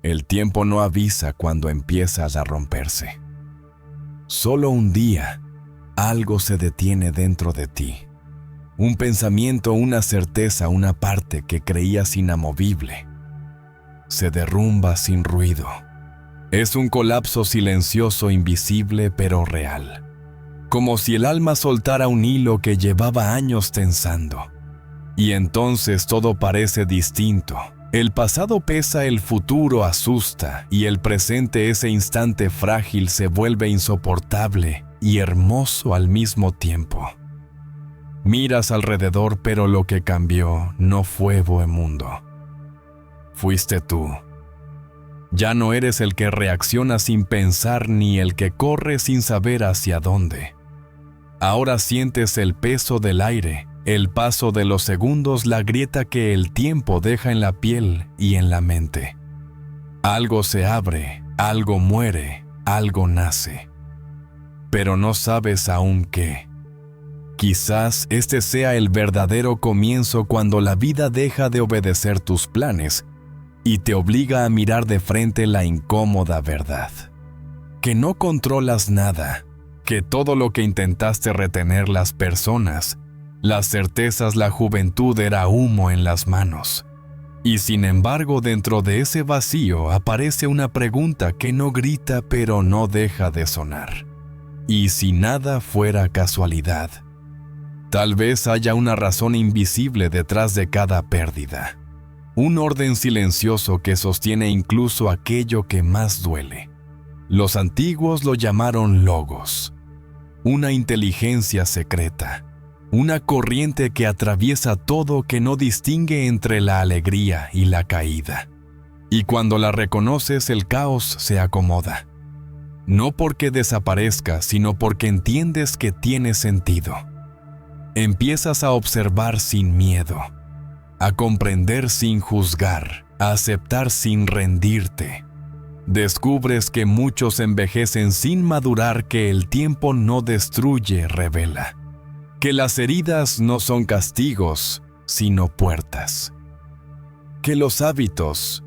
El tiempo no avisa cuando empiezas a romperse. Solo un día, algo se detiene dentro de ti. Un pensamiento, una certeza, una parte que creías inamovible. Se derrumba sin ruido. Es un colapso silencioso, invisible, pero real. Como si el alma soltara un hilo que llevaba años tensando. Y entonces todo parece distinto. El pasado pesa, el futuro asusta, y el presente, ese instante frágil, se vuelve insoportable y hermoso al mismo tiempo. Miras alrededor, pero lo que cambió no fue Bohemundo. Fuiste tú. Ya no eres el que reacciona sin pensar ni el que corre sin saber hacia dónde. Ahora sientes el peso del aire, el paso de los segundos, la grieta que el tiempo deja en la piel y en la mente. Algo se abre, algo muere, algo nace. Pero no sabes aún qué. Quizás este sea el verdadero comienzo, cuando la vida deja de obedecer tus planes y te obliga a mirar de frente la incómoda verdad. Que no controlas nada, que todo lo que intentaste retener, las personas, las certezas, la juventud, era humo en las manos. Y sin embargo, dentro de ese vacío aparece una pregunta que no grita pero no deja de sonar. ¿Y si nada fuera casualidad? Tal vez haya una razón invisible detrás de cada pérdida. Un orden silencioso que sostiene incluso aquello que más duele. Los antiguos lo llamaron logos. Una inteligencia secreta. Una corriente que atraviesa todo, que no distingue entre la alegría y la caída. Y cuando la reconoces, el caos se acomoda. No porque desaparezca, sino porque entiendes que tiene sentido. Empiezas a observar sin miedo, a comprender sin juzgar, a aceptar sin rendirte. Descubres que muchos envejecen sin madurar, que el tiempo no destruye, revela. Que las heridas no son castigos, sino puertas. Que los hábitos,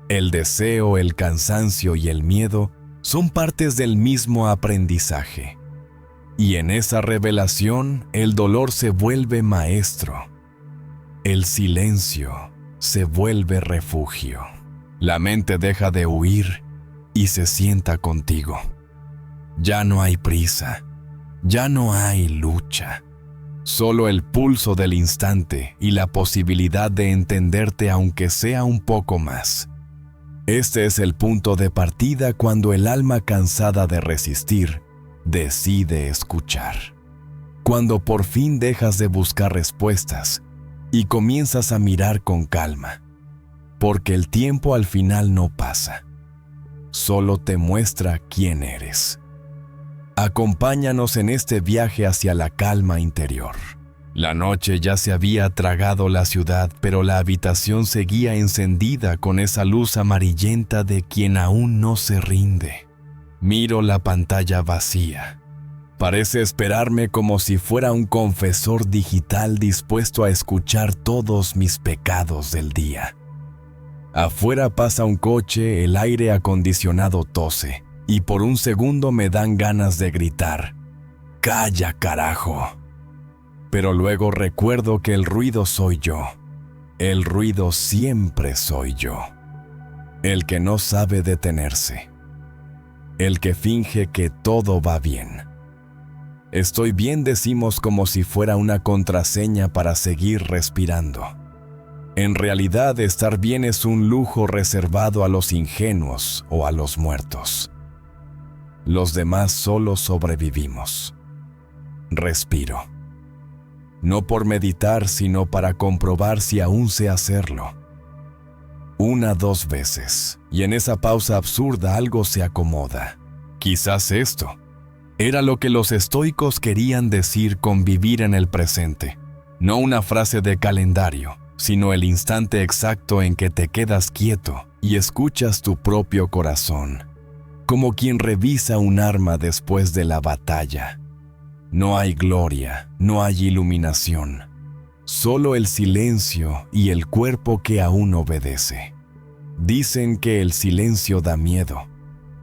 el deseo, el cansancio y el miedo son partes del mismo aprendizaje. Y en esa revelación, el dolor se vuelve maestro. El silencio se vuelve refugio. La mente deja de huir y se sienta contigo. Ya no hay prisa, ya no hay lucha. Solo el pulso del instante y la posibilidad de entenderte, aunque sea un poco más. Este es el punto de partida cuando el alma, cansada de resistir, decide escuchar. Cuando por fin dejas de buscar respuestas y comienzas a mirar con calma. Porque el tiempo al final no pasa. Solo te muestra quién eres. Acompáñanos en este viaje hacia la calma interior. La noche ya se había tragado la ciudad, pero la habitación seguía encendida con esa luz amarillenta de quien aún no se rinde. Miro la pantalla vacía. Parece esperarme como si fuera un confesor digital dispuesto a escuchar todos mis pecados del día. Afuera pasa un coche, el aire acondicionado tose, y por un segundo me dan ganas de gritar: ¡Calla, carajo! Pero luego recuerdo que el ruido soy yo. El ruido siempre soy yo. El que no sabe detenerse. El que finge que todo va bien. Estoy bien, decimos como si fuera una contraseña para seguir respirando. En realidad, estar bien es un lujo reservado a los ingenuos o a los muertos. Los demás solo sobrevivimos. Respiro. No por meditar, sino para comprobar si aún sé hacerlo. 1, 2 veces, y en esa pausa absurda algo se acomoda. Quizás esto era lo que los estoicos querían decir con vivir en el presente. No una frase de calendario, sino el instante exacto en que te quedas quieto y escuchas tu propio corazón, como quien revisa un arma después de la batalla. No hay gloria, no hay iluminación, solo el silencio y el cuerpo que aún obedece. Dicen que el silencio da miedo.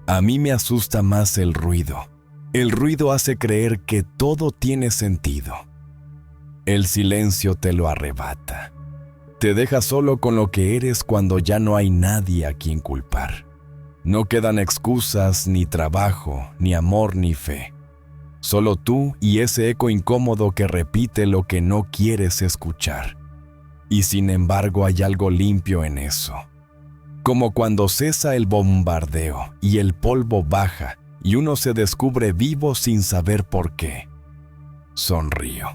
A mí me asusta más el ruido. El ruido hace creer que todo tiene sentido. El silencio te lo arrebata. Te deja solo con lo que eres cuando ya no hay nadie a quien culpar. No quedan excusas, ni trabajo, ni amor, ni fe. Solo tú y ese eco incómodo que repite lo que no quieres escuchar. Y sin embargo hay algo limpio en eso. Como cuando cesa el bombardeo y el polvo baja y uno se descubre vivo sin saber por qué. Sonrío.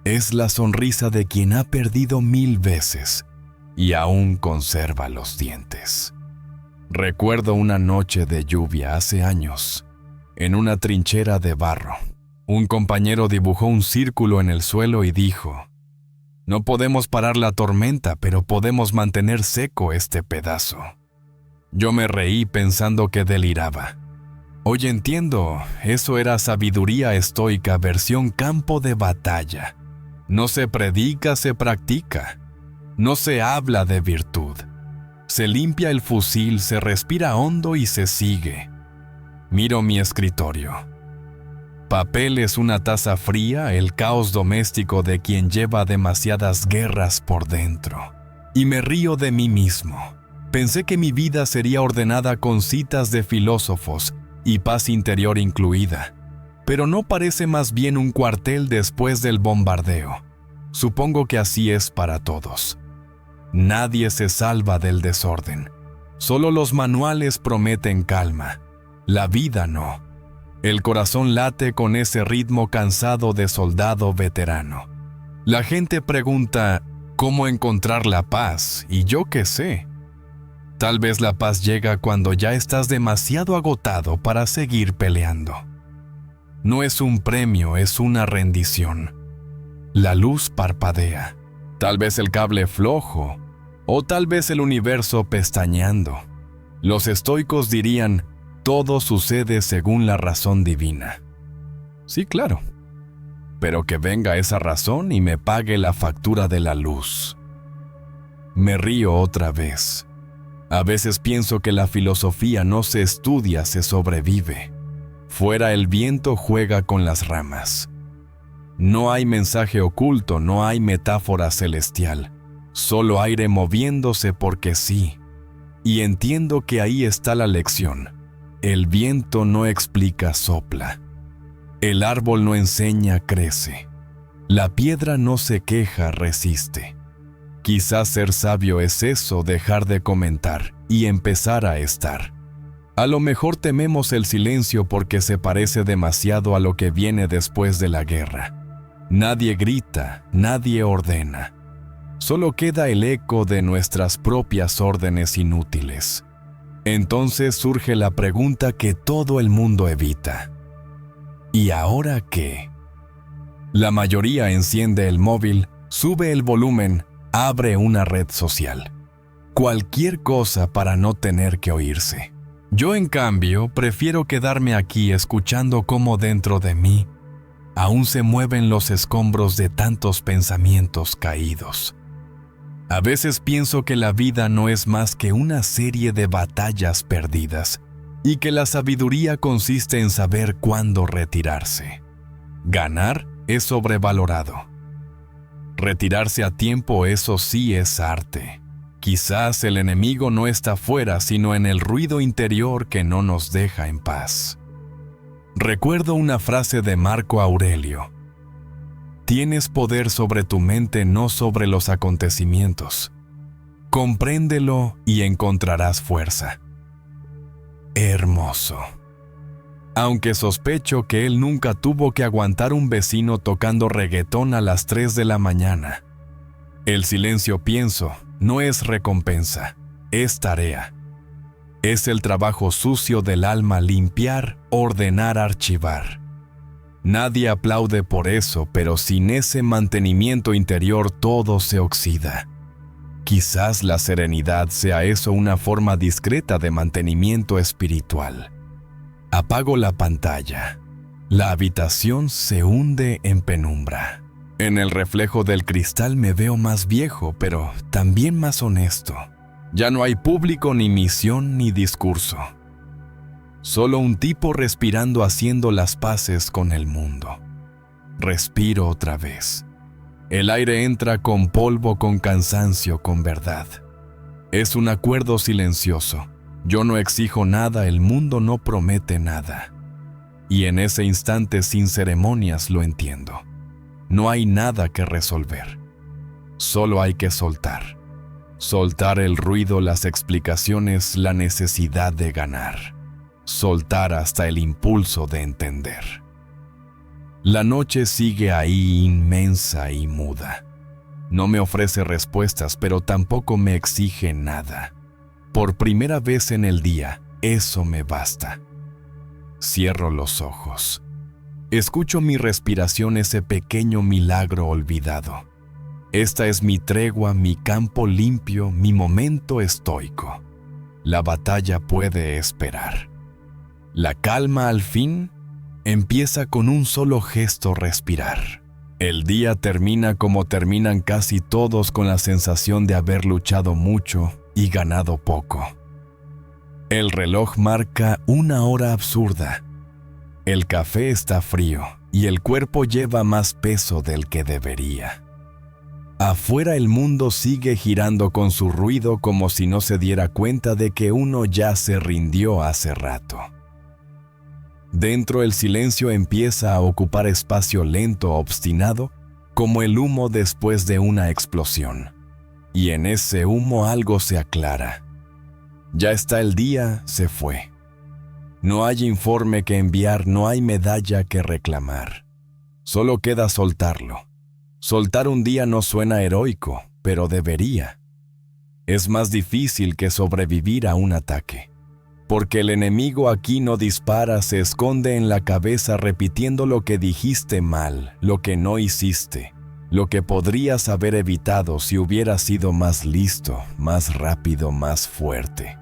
Es la sonrisa de quien ha perdido 1000 veces y aún conserva los dientes. Recuerdo una noche de lluvia hace años, en una trinchera de barro. Un compañero dibujó un círculo en el suelo y dijo: "No podemos parar la tormenta, pero podemos mantener seco este pedazo". Yo me reí pensando que deliraba. Hoy entiendo, eso era sabiduría estoica versión campo de batalla. No se predica, se practica. No se habla de virtud. Se limpia el fusil, se respira hondo y se sigue. Miro mi escritorio. Papel es una taza fría, el caos doméstico de quien lleva demasiadas guerras por dentro. Y me río de mí mismo. Pensé que mi vida sería ordenada con citas de filósofos y paz interior incluida, pero no parece más bien un cuartel después del bombardeo. Supongo que así es para todos. Nadie se salva del desorden. Solo los manuales prometen calma. La vida no. El corazón late con ese ritmo cansado de soldado veterano. La gente pregunta, ¿cómo encontrar la paz? Y yo qué sé. Tal vez la paz llega cuando ya estás demasiado agotado para seguir peleando. No es un premio, es una rendición. La luz parpadea. Tal vez el cable flojo, o tal vez el universo pestañeando. Los estoicos dirían, todo sucede según la razón divina. Sí, claro. Pero que venga esa razón y me pague la factura de la luz. Me río otra vez. A veces pienso que la filosofía no se estudia, se sobrevive. Fuera el viento juega con las ramas. No hay mensaje oculto, no hay metáfora celestial. Solo aire moviéndose porque sí. Y entiendo que ahí está la lección. El viento no explica, sopla. El árbol no enseña, crece. La piedra no se queja, resiste. Quizás ser sabio es eso, dejar de comentar y empezar a estar. A lo mejor tememos el silencio porque se parece demasiado a lo que viene después de la guerra. Nadie grita, nadie ordena. Solo queda el eco de nuestras propias órdenes inútiles. Entonces surge la pregunta que todo el mundo evita. ¿Y ahora qué? La mayoría enciende el móvil, sube el volumen, abre una red social. Cualquier cosa para no tener que oírse. Yo, en cambio, prefiero quedarme aquí escuchando cómo dentro de mí aún se mueven los escombros de tantos pensamientos caídos. A veces pienso que la vida no es más que una serie de batallas perdidas y que la sabiduría consiste en saber cuándo retirarse. Ganar es sobrevalorado. Retirarse a tiempo, eso sí es arte. Quizás el enemigo no está fuera, sino en el ruido interior que no nos deja en paz. Recuerdo una frase de Marco Aurelio. Tienes poder sobre tu mente, no sobre los acontecimientos. Compréndelo y encontrarás fuerza. Hermoso. Aunque sospecho que él nunca tuvo que aguantar un vecino tocando reggaetón a las 3 de la mañana. El silencio, pienso, no es recompensa, es tarea. Es el trabajo sucio del alma, limpiar, ordenar, archivar. Nadie aplaude por eso, pero sin ese mantenimiento interior todo se oxida. Quizás la serenidad sea eso, una forma discreta de mantenimiento espiritual. Apago la pantalla. La habitación se hunde en penumbra. En el reflejo del cristal me veo más viejo, pero también más honesto. Ya no hay público, ni misión, ni discurso. Solo un tipo respirando, haciendo las paces con el mundo. Respiro otra vez. El aire entra con polvo, con cansancio, con verdad. Es un acuerdo silencioso. Yo no exijo nada, el mundo no promete nada. Y en ese instante, sin ceremonias, lo entiendo. No hay nada que resolver. Solo hay que soltar. Soltar el ruido, las explicaciones, la necesidad de ganar. Soltar hasta el impulso de entender. La noche sigue ahí, inmensa y muda. No me ofrece respuestas, pero tampoco me exige nada. Por primera vez en el día, eso me basta. Cierro los ojos. Escucho mi respiración, ese pequeño milagro olvidado. Esta es mi tregua, mi campo limpio, mi momento estoico. La batalla puede esperar. La calma al fin empieza con un solo gesto: respirar. El día termina como terminan casi todos, con la sensación de haber luchado mucho y ganado poco. El reloj marca una hora absurda. El café está frío y el cuerpo lleva más peso del que debería. Afuera el mundo sigue girando con su ruido, como si no se diera cuenta de que uno ya se rindió hace rato. Dentro el silencio empieza a ocupar espacio lento, obstinado, como el humo después de una explosión. Y en ese humo algo se aclara. Ya está el día, se fue. No hay informe que enviar, no hay medalla que reclamar. Solo queda soltarlo. Soltar un día no suena heroico, pero debería. Es más difícil que sobrevivir a un ataque. Porque el enemigo aquí no dispara, se esconde en la cabeza repitiendo lo que dijiste mal, lo que no hiciste, lo que podrías haber evitado si hubieras sido más listo, más rápido, más fuerte.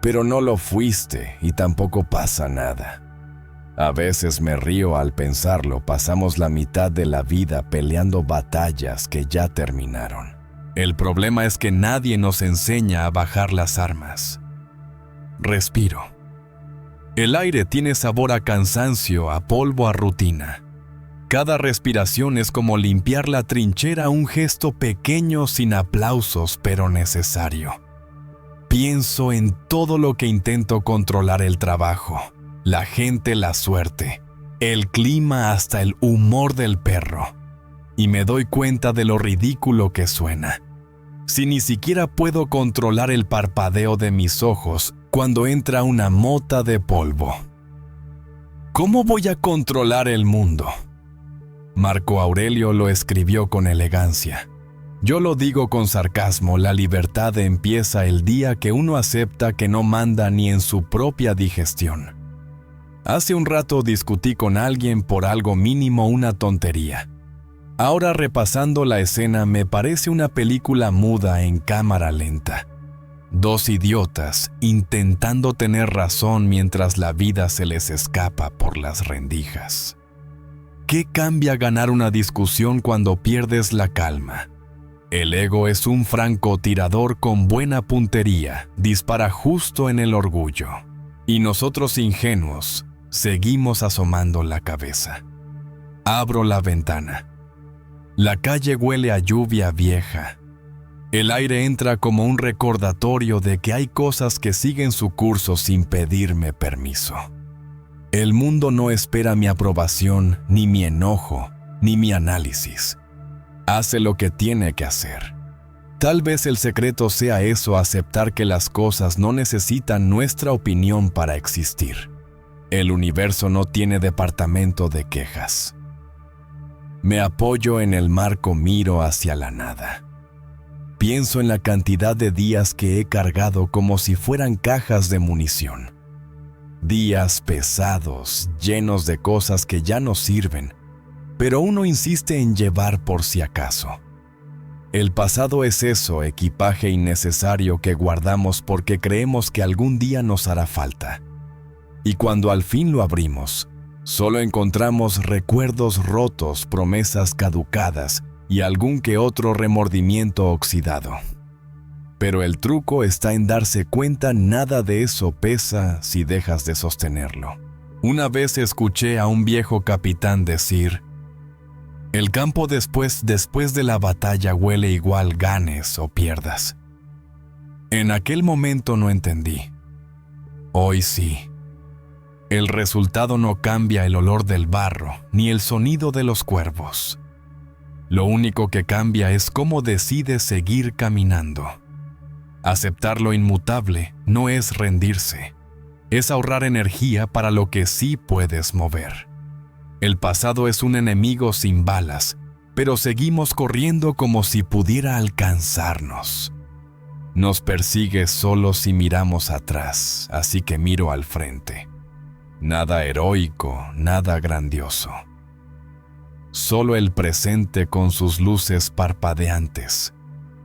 Pero no lo fuiste y tampoco pasa nada. A veces me río al pensarlo, pasamos la mitad de la vida peleando batallas que ya terminaron. El problema es que nadie nos enseña a bajar las armas. Respiro. El aire tiene sabor a cansancio, a polvo, a rutina. Cada respiración es como limpiar la trinchera, un gesto pequeño, sin aplausos, pero necesario. Pienso en todo lo que intento controlar: el trabajo, la gente, la suerte, el clima, hasta el humor del perro. Y me doy cuenta de lo ridículo que suena. Si ni siquiera puedo controlar el parpadeo de mis ojos cuando entra una mota de polvo, ¿cómo voy a controlar el mundo? Marco Aurelio lo escribió con elegancia. Yo lo digo con sarcasmo: la libertad empieza el día que uno acepta que no manda ni en su propia digestión. Hace un rato discutí con alguien por algo mínimo, una tontería. Ahora, repasando la escena, me parece una película muda en cámara lenta. Dos idiotas intentando tener razón mientras la vida se les escapa por las rendijas. ¿Qué cambia ganar una discusión cuando pierdes la calma? El ego es un francotirador con buena puntería, dispara justo en el orgullo. Y nosotros, ingenuos, seguimos asomando la cabeza. Abro la ventana. La calle huele a lluvia vieja. El aire entra como un recordatorio de que hay cosas que siguen su curso sin pedirme permiso. El mundo no espera mi aprobación, ni mi enojo, ni mi análisis. Hace lo que tiene que hacer. Tal vez el secreto sea eso: aceptar que las cosas no necesitan nuestra opinión para existir. El universo no tiene departamento de quejas. Me apoyo en el marco, miro hacia la nada. Pienso en la cantidad de días que he cargado como si fueran cajas de munición. Días pesados, llenos de cosas que ya no sirven, pero uno insiste en llevar por si acaso. El pasado es eso, equipaje innecesario que guardamos porque creemos que algún día nos hará falta. Y cuando al fin lo abrimos, solo encontramos recuerdos rotos, promesas caducadas y algún que otro remordimiento oxidado. Pero el truco está en darse cuenta, nada de eso pesa si dejas de sostenerlo. Una vez escuché a un viejo capitán decir: el campo después de la batalla huele igual, ganes o pierdas. En aquel momento no entendí. Hoy sí. El resultado no cambia el olor del barro ni el sonido de los cuervos. Lo único que cambia es cómo decides seguir caminando. Aceptar lo inmutable no es rendirse, es ahorrar energía para lo que sí puedes mover. El pasado es un enemigo sin balas, pero seguimos corriendo como si pudiera alcanzarnos. Nos persigue solo si miramos atrás, así que miro al frente. Nada heroico, nada grandioso. Solo el presente con sus luces parpadeantes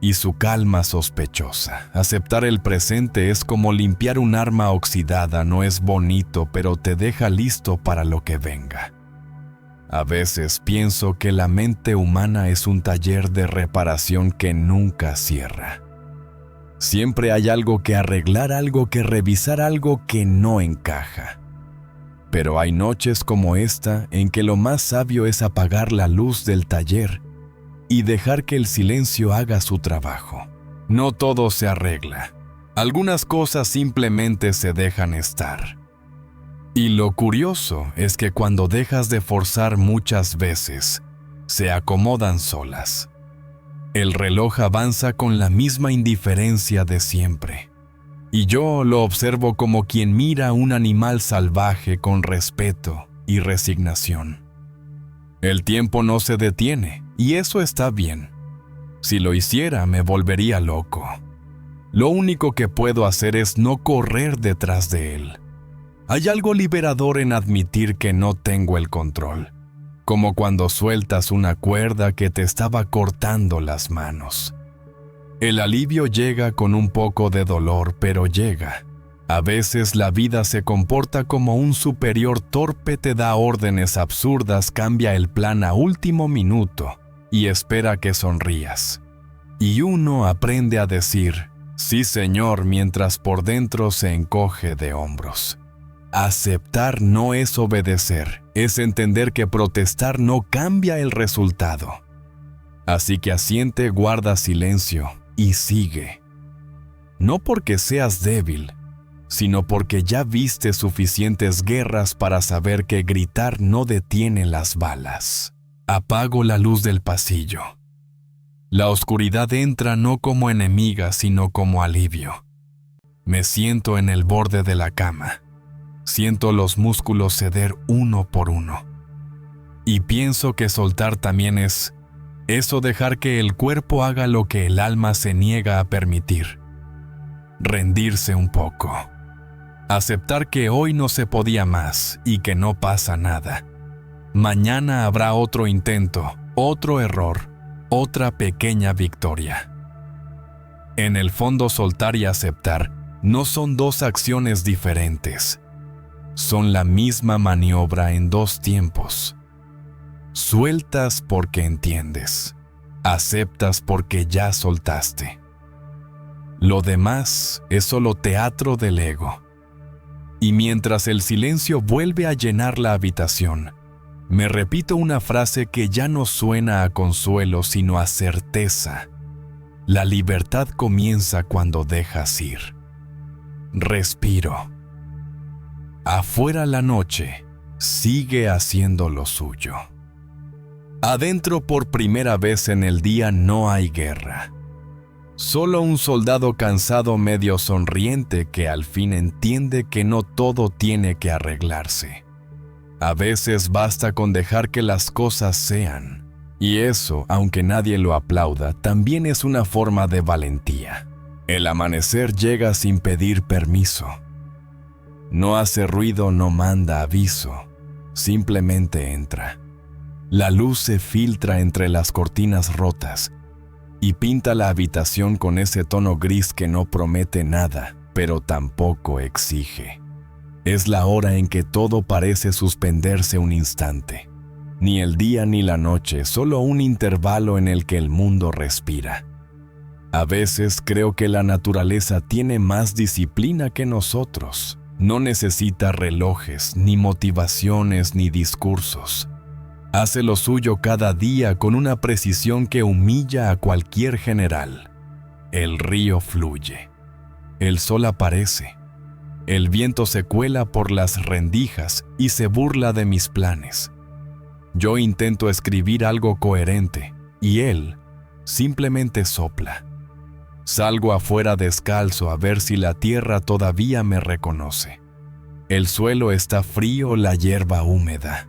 y su calma sospechosa. Aceptar el presente es como limpiar un arma oxidada, no es bonito, pero te deja listo para lo que venga. A veces pienso que la mente humana es un taller de reparación que nunca cierra. Siempre hay algo que arreglar, algo que revisar, algo que no encaja. Pero hay noches como esta en que lo más sabio es apagar la luz del taller y dejar que el silencio haga su trabajo. No todo se arregla. Algunas cosas simplemente se dejan estar. Y lo curioso es que cuando dejas de forzar muchas veces, se acomodan solas. El reloj avanza con la misma indiferencia de siempre. Y yo lo observo como quien mira a un animal salvaje con respeto y resignación. El tiempo no se detiene, y eso está bien. Si lo hiciera, me volvería loco. Lo único que puedo hacer es no correr detrás de él. Hay algo liberador en admitir que no tengo el control, como cuando sueltas una cuerda que te estaba cortando las manos. El alivio llega con un poco de dolor, pero llega. A veces la vida se comporta como un superior torpe, te da órdenes absurdas, cambia el plan a último minuto y espera que sonrías. Y uno aprende a decir, sí señor, mientras por dentro se encoge de hombros. Aceptar no es obedecer, es entender que protestar no cambia el resultado. Así que asiente, guarda silencio y sigue. No porque seas débil, sino porque ya viste suficientes guerras para saber que gritar no detiene las balas. Apago la luz del pasillo. La oscuridad entra no como enemiga, sino como alivio. Me siento en el borde de la cama. Siento los músculos ceder uno por uno. Y pienso que soltar también es eso, dejar que el cuerpo haga lo que el alma se niega a permitir. Rendirse un poco. Aceptar que hoy no se podía más y que no pasa nada. Mañana habrá otro intento, otro error, otra pequeña victoria. En el fondo, soltar y aceptar no son dos acciones diferentes. Son la misma maniobra en dos tiempos. Sueltas porque entiendes. Aceptas porque ya soltaste. Lo demás es solo teatro del ego. Y mientras el silencio vuelve a llenar la habitación, me repito una frase que ya no suena a consuelo, sino a certeza. La libertad comienza cuando dejas ir. Respiro. Afuera la noche sigue haciendo lo suyo. Adentro, por primera vez en el día, no hay guerra. Solo un soldado cansado, medio sonriente, que al fin entiende que no todo tiene que arreglarse. A veces basta con dejar que las cosas sean. Y eso, aunque nadie lo aplauda, también es una forma de valentía. El amanecer llega sin pedir permiso. No hace ruido, no manda aviso, simplemente entra. La luz se filtra entre las cortinas rotas y pinta la habitación con ese tono gris que no promete nada, pero tampoco exige. Es la hora en que todo parece suspenderse un instante. Ni el día ni la noche, solo un intervalo en el que el mundo respira. A veces creo que la naturaleza tiene más disciplina que nosotros. No necesita relojes, ni motivaciones, ni discursos. Hace lo suyo cada día con una precisión que humilla a cualquier general. El río fluye. El sol aparece. El viento se cuela por las rendijas y se burla de mis planes. Yo intento escribir algo coherente y él simplemente sopla. Salgo afuera descalzo a ver si la tierra todavía me reconoce. El suelo está frío, la hierba húmeda.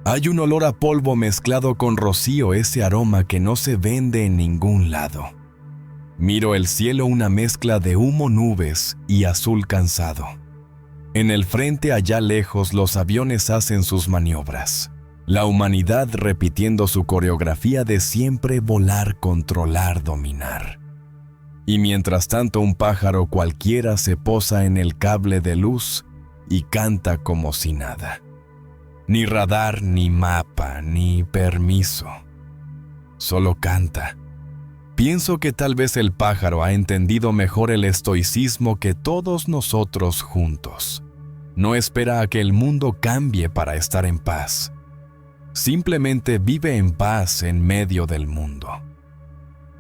Hay un olor a polvo mezclado con rocío, ese aroma que no se vende en ningún lado. Miro el cielo, una mezcla de humo, nubes y azul cansado. En el frente, allá lejos, los aviones hacen sus maniobras. La humanidad repitiendo su coreografía de siempre volar, controlar, dominar. Y mientras tanto, un pájaro cualquiera se posa en el cable de luz y canta como si nada. Ni radar, ni mapa, ni permiso. Solo canta. Pienso que tal vez el pájaro ha entendido mejor el estoicismo que todos nosotros juntos. No espera a que el mundo cambie para estar en paz. Simplemente vive en paz en medio del mundo.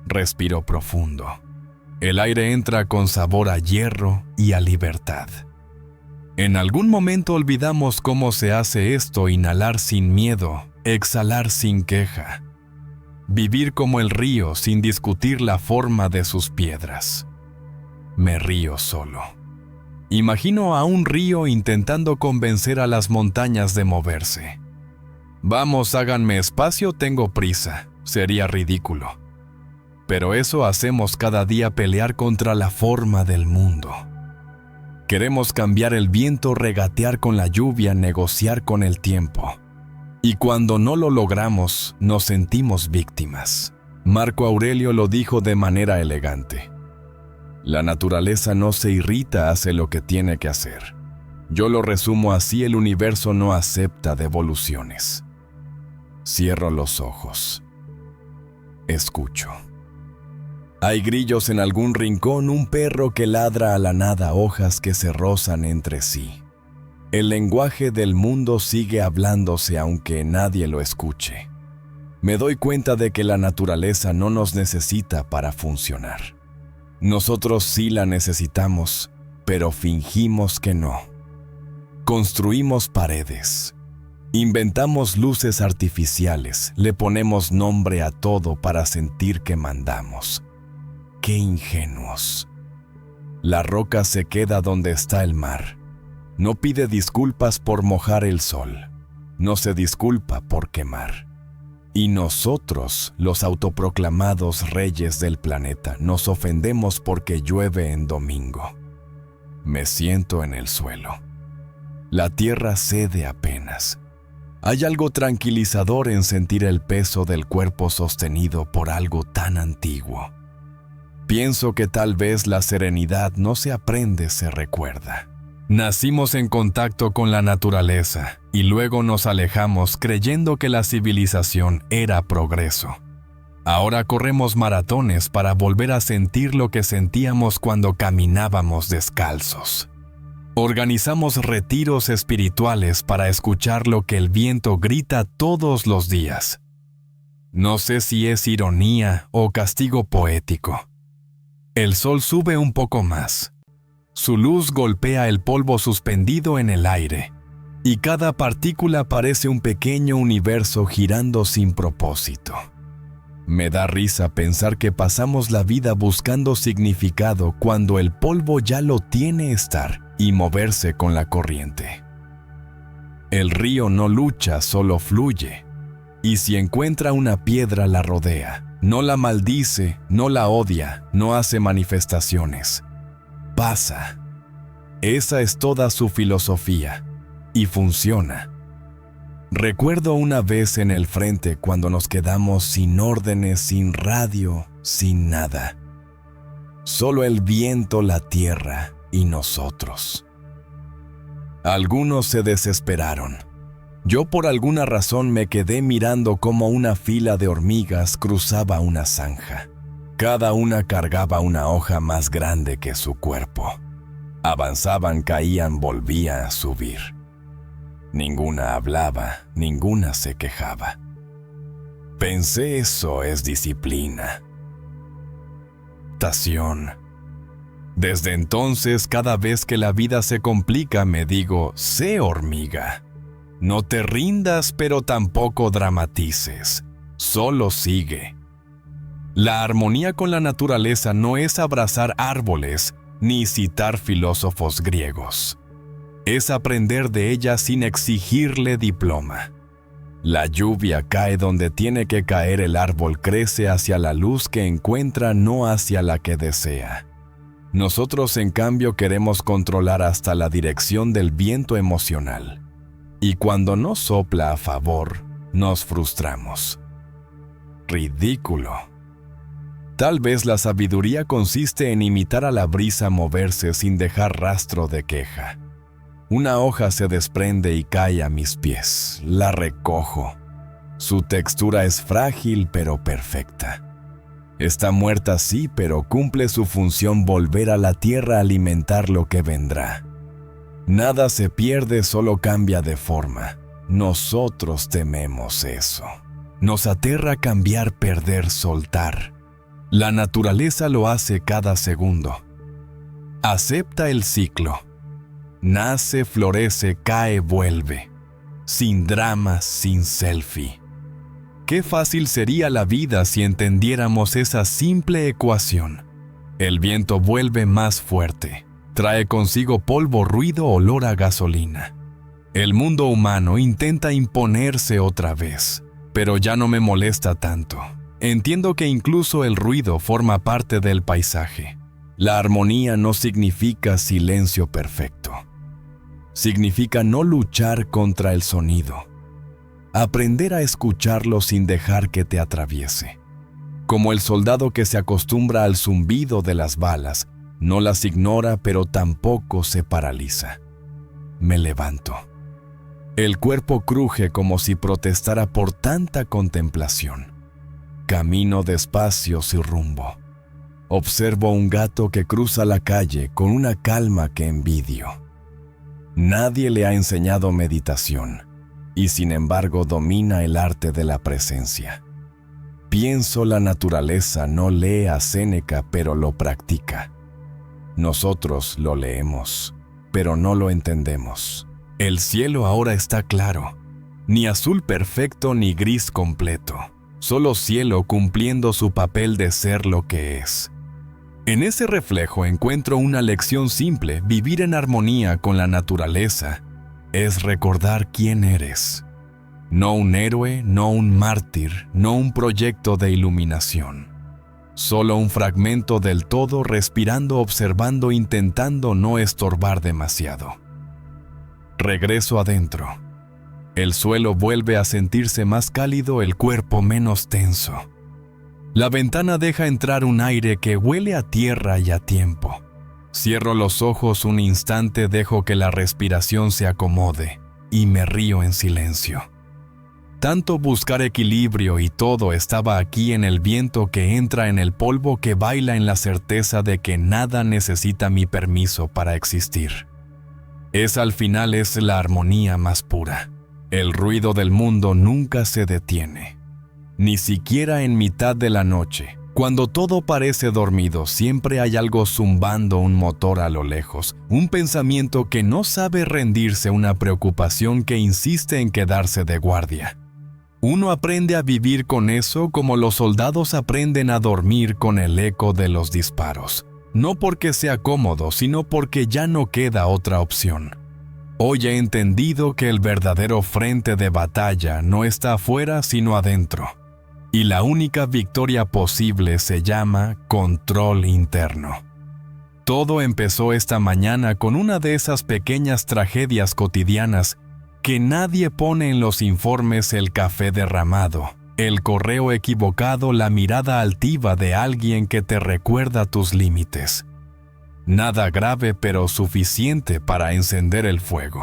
Respiro profundo. El aire entra con sabor a hierro y a libertad. En algún momento olvidamos cómo se hace esto: inhalar sin miedo, exhalar sin queja. Vivir como el río sin discutir la forma de sus piedras. Me río solo. Imagino a un río intentando convencer a las montañas de moverse. Vamos, háganme espacio, tengo prisa. Sería ridículo. Pero eso hacemos cada día: pelear contra la forma del mundo. Queremos cambiar el viento, regatear con la lluvia, negociar con el tiempo. Y cuando no lo logramos, nos sentimos víctimas. Marco Aurelio lo dijo de manera elegante. La naturaleza no se irrita, hace lo que tiene que hacer. Yo lo resumo así: el universo no acepta devoluciones. Cierro los ojos. Escucho. Hay grillos en algún rincón, un perro que ladra a la nada, hojas que se rozan entre sí. El lenguaje del mundo sigue hablándose aunque nadie lo escuche. Me doy cuenta de que la naturaleza no nos necesita para funcionar. Nosotros sí la necesitamos, pero fingimos que no. Construimos paredes. Inventamos luces artificiales, le ponemos nombre a todo para sentir que mandamos. ¡Qué ingenuos! La roca se queda donde está el mar. No pide disculpas por mojar el sol. No se disculpa por quemar. Y nosotros, los autoproclamados reyes del planeta, nos ofendemos porque llueve en domingo. Me siento en el suelo. La tierra cede apenas. Hay algo tranquilizador en sentir el peso del cuerpo sostenido por algo tan antiguo. Pienso que tal vez la serenidad no se aprende, se recuerda. Nacimos en contacto con la naturaleza y luego nos alejamos creyendo que la civilización era progreso. Ahora corremos maratones para volver a sentir lo que sentíamos cuando caminábamos descalzos. Organizamos retiros espirituales para escuchar lo que el viento grita todos los días. No sé si es ironía o castigo poético. El sol sube un poco más. Su luz golpea el polvo suspendido en el aire, y cada partícula parece un pequeño universo girando sin propósito. Me da risa pensar que pasamos la vida buscando significado cuando el polvo ya lo tiene estar y moverse con la corriente. El río no lucha, solo fluye, y si encuentra una piedra la rodea. No la maldice, no la odia, no hace manifestaciones. Pasa. Esa es toda su filosofía, y funciona. Recuerdo una vez en el frente cuando nos quedamos sin órdenes, sin radio, sin nada. Solo el viento, la tierra y nosotros. Algunos se desesperaron. Yo por alguna razón me quedé mirando cómo una fila de hormigas cruzaba una zanja. Cada una cargaba una hoja más grande que su cuerpo. Avanzaban, caían, volvían a subir. Ninguna hablaba, ninguna se quejaba. Pensé, eso es disciplina. Tación. Desde entonces, cada vez que la vida se complica, me digo, sé hormiga. No te rindas, pero tampoco dramatices. Solo sigue. La armonía con la naturaleza no es abrazar árboles ni citar filósofos griegos. Es aprender de ella sin exigirle diploma. La lluvia cae donde tiene que caer, el árbol crece hacia la luz que encuentra, no hacia la que desea. Nosotros, en cambio, queremos controlar hasta la dirección del viento emocional. Y cuando no sopla a favor, nos frustramos. Ridículo. Tal vez la sabiduría consiste en imitar a la brisa moverse sin dejar rastro de queja. Una hoja se desprende y cae a mis pies. La recojo. Su textura es frágil pero perfecta. Está muerta, sí, pero cumple su función: volver a la tierra a alimentar lo que vendrá. Nada se pierde, solo cambia de forma. Nosotros tememos eso. Nos aterra cambiar, perder, soltar. La naturaleza lo hace cada segundo. Acepta el ciclo. Nace, florece, cae, vuelve. Sin dramas, sin selfie. Qué fácil sería la vida si entendiéramos esa simple ecuación. El viento vuelve más fuerte. Trae consigo polvo, ruido, olor a gasolina. El mundo humano intenta imponerse otra vez, pero ya no me molesta tanto. Entiendo que incluso el ruido forma parte del paisaje. La armonía no significa silencio perfecto. Significa no luchar contra el sonido. Aprender a escucharlo sin dejar que te atraviese. Como el soldado que se acostumbra al zumbido de las balas, no las ignora, pero tampoco se paraliza. Me levanto. El cuerpo cruje como si protestara por tanta contemplación. Camino despacio sin rumbo. Observo un gato que cruza la calle con una calma que envidio. Nadie le ha enseñado meditación, y sin embargo domina el arte de la presencia. Pienso, la naturaleza no lee a Séneca, pero lo practica. Nosotros lo leemos, pero no lo entendemos. El cielo ahora está claro, ni azul perfecto ni gris completo. Solo cielo cumpliendo su papel de ser lo que es. En ese reflejo encuentro una lección simple: vivir en armonía con la naturaleza es recordar quién eres. No un héroe, no un mártir, no un proyecto de iluminación. Solo un fragmento del todo, respirando, observando, intentando no estorbar demasiado. Regreso adentro. El suelo vuelve a sentirse más cálido, el cuerpo menos tenso. La ventana deja entrar un aire que huele a tierra y a tiempo. Cierro los ojos un instante, dejo que la respiración se acomode y me río en silencio. Tanto buscar equilibrio y todo estaba aquí en el viento que entra en el polvo, que baila en la certeza de que nada necesita mi permiso para existir. Al final es la armonía más pura. El ruido del mundo nunca se detiene. Ni siquiera en mitad de la noche, cuando todo parece dormido, siempre hay algo zumbando, un motor a lo lejos, un pensamiento que no sabe rendirse, una preocupación que insiste en quedarse de guardia. Uno aprende a vivir con eso como los soldados aprenden a dormir con el eco de los disparos. No porque sea cómodo, sino porque ya no queda otra opción. Hoy he entendido que el verdadero frente de batalla no está afuera, sino adentro. Y la única victoria posible se llama control interno. Todo empezó esta mañana con una de esas pequeñas tragedias cotidianas que nadie pone en los informes: el café derramado, el correo equivocado, la mirada altiva de alguien que te recuerda tus límites. Nada grave, pero suficiente para encender el fuego.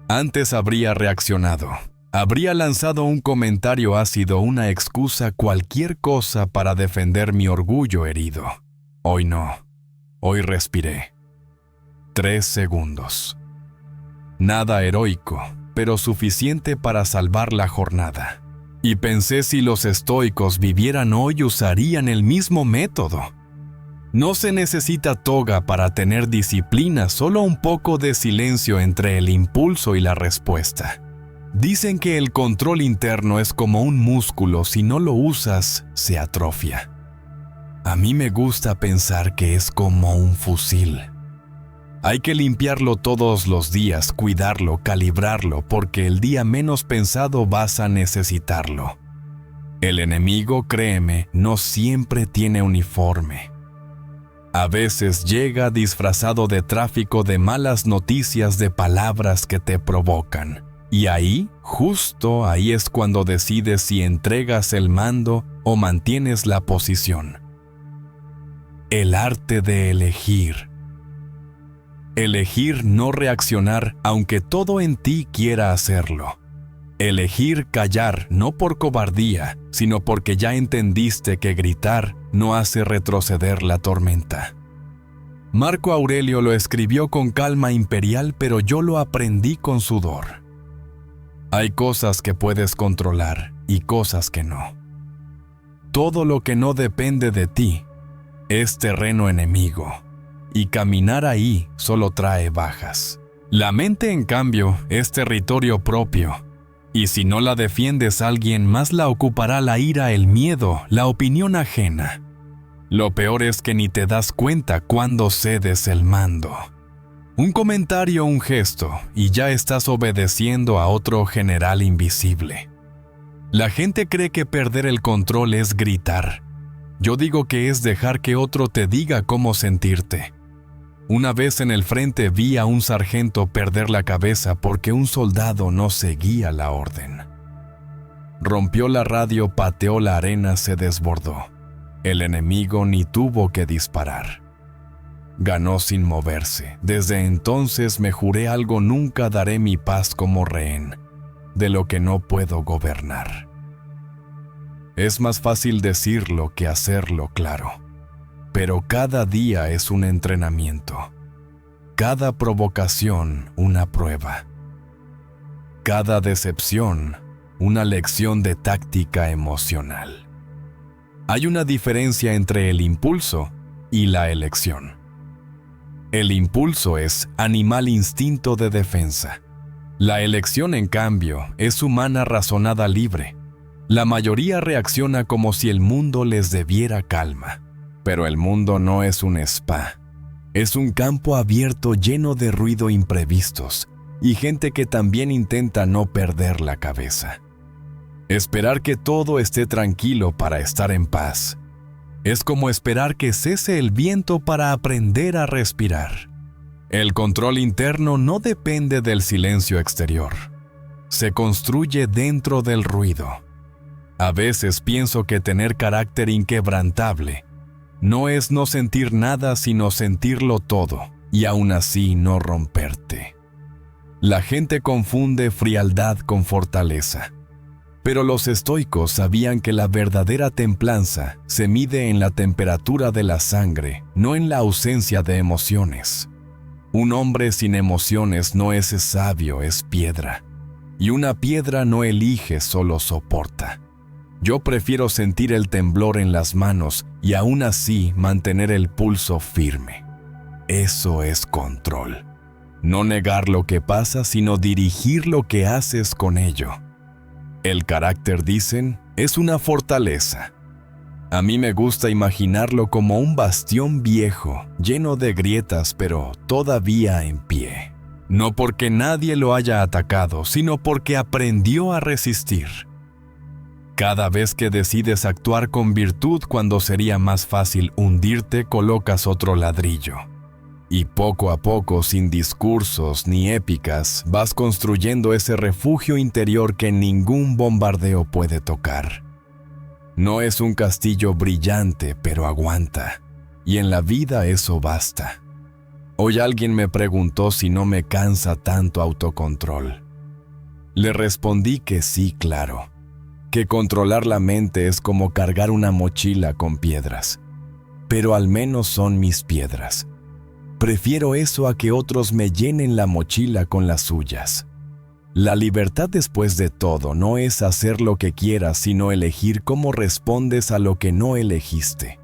Antes habría reaccionado. Habría lanzado un comentario ácido, una excusa, cualquier cosa para defender mi orgullo herido. Hoy no. Hoy respiré. 3 segundos. Nada heroico, pero suficiente para salvar la jornada. Y pensé, si los estoicos vivieran hoy, usarían el mismo método. No se necesita toga para tener disciplina, solo un poco de silencio entre el impulso y la respuesta. Dicen que el control interno es como un músculo, si no lo usas, se atrofia. A mí me gusta pensar que es como un fusil. Hay que limpiarlo todos los días, cuidarlo, calibrarlo, porque el día menos pensado vas a necesitarlo. El enemigo, créeme, no siempre tiene uniforme. A veces llega disfrazado de tráfico de malas noticias, de palabras que te provocan. Y ahí, justo ahí es cuando decides si entregas el mando o mantienes la posición. El arte de elegir. Elegir no reaccionar aunque todo en ti quiera hacerlo. Elegir callar no por cobardía, sino porque ya entendiste que gritar no hace retroceder la tormenta. Marco Aurelio lo escribió con calma imperial, pero yo lo aprendí con sudor. Hay cosas que puedes controlar y cosas que no. Todo lo que no depende de ti es terreno enemigo, y caminar ahí solo trae bajas. La mente, en cambio, es territorio propio, y si no la defiendes, alguien más la ocupará: la ira, el miedo, la opinión ajena. Lo peor es que ni te das cuenta cuando cedes el mando. Un comentario, un gesto, y ya estás obedeciendo a otro general invisible. La gente cree que perder el control es gritar. Yo digo que es dejar que otro te diga cómo sentirte. Una vez en el frente vi a un sargento perder la cabeza porque un soldado no seguía la orden. Rompió la radio, pateó la arena, se desbordó. El enemigo ni tuvo que disparar. Ganó sin moverse. Desde entonces me juré algo: nunca daré mi paz como rehén de lo que no puedo gobernar. Es más fácil decirlo que hacerlo, claro. Pero cada día es un entrenamiento. Cada provocación, una prueba. Cada decepción, una lección de táctica emocional. Hay una diferencia entre el impulso y la elección. El impulso es animal, instinto de defensa. La elección, en cambio, es humana, razonada, libre. La mayoría reacciona como si el mundo les debiera calma. Pero el mundo no es un spa. Es un campo abierto lleno de ruido, imprevistos, y gente que también intenta no perder la cabeza. Esperar que todo esté tranquilo para estar en paz es como esperar que cese el viento para aprender a respirar. El control interno no depende del silencio exterior. Se construye dentro del ruido. A veces pienso que tener carácter inquebrantable no es no sentir nada, sino sentirlo todo, y aún así no romperte. La gente confunde frialdad con fortaleza. Pero los estoicos sabían que la verdadera templanza se mide en la temperatura de la sangre, no en la ausencia de emociones. Un hombre sin emociones no es sabio, es piedra. Y una piedra no elige, solo soporta. Yo prefiero sentir el temblor en las manos y aún así mantener el pulso firme. Eso es control. No negar lo que pasa, sino dirigir lo que haces con ello. El carácter, dicen, es una fortaleza. A mí me gusta imaginarlo como un bastión viejo, lleno de grietas, pero todavía en pie. No porque nadie lo haya atacado, sino porque aprendió a resistir. Cada vez que decides actuar con virtud cuando sería más fácil hundirte, colocas otro ladrillo. Y poco a poco, sin discursos ni épicas, vas construyendo ese refugio interior que ningún bombardeo puede tocar. No es un castillo brillante, pero aguanta. Y en la vida eso basta. Hoy alguien me preguntó si no me cansa tanto autocontrol. Le respondí que sí, claro, que controlar la mente es como cargar una mochila con piedras, pero al menos son mis piedras. Prefiero eso a que otros me llenen la mochila con las suyas. La libertad después de todo no es hacer lo que quieras, sino elegir cómo respondes a lo que no elegiste.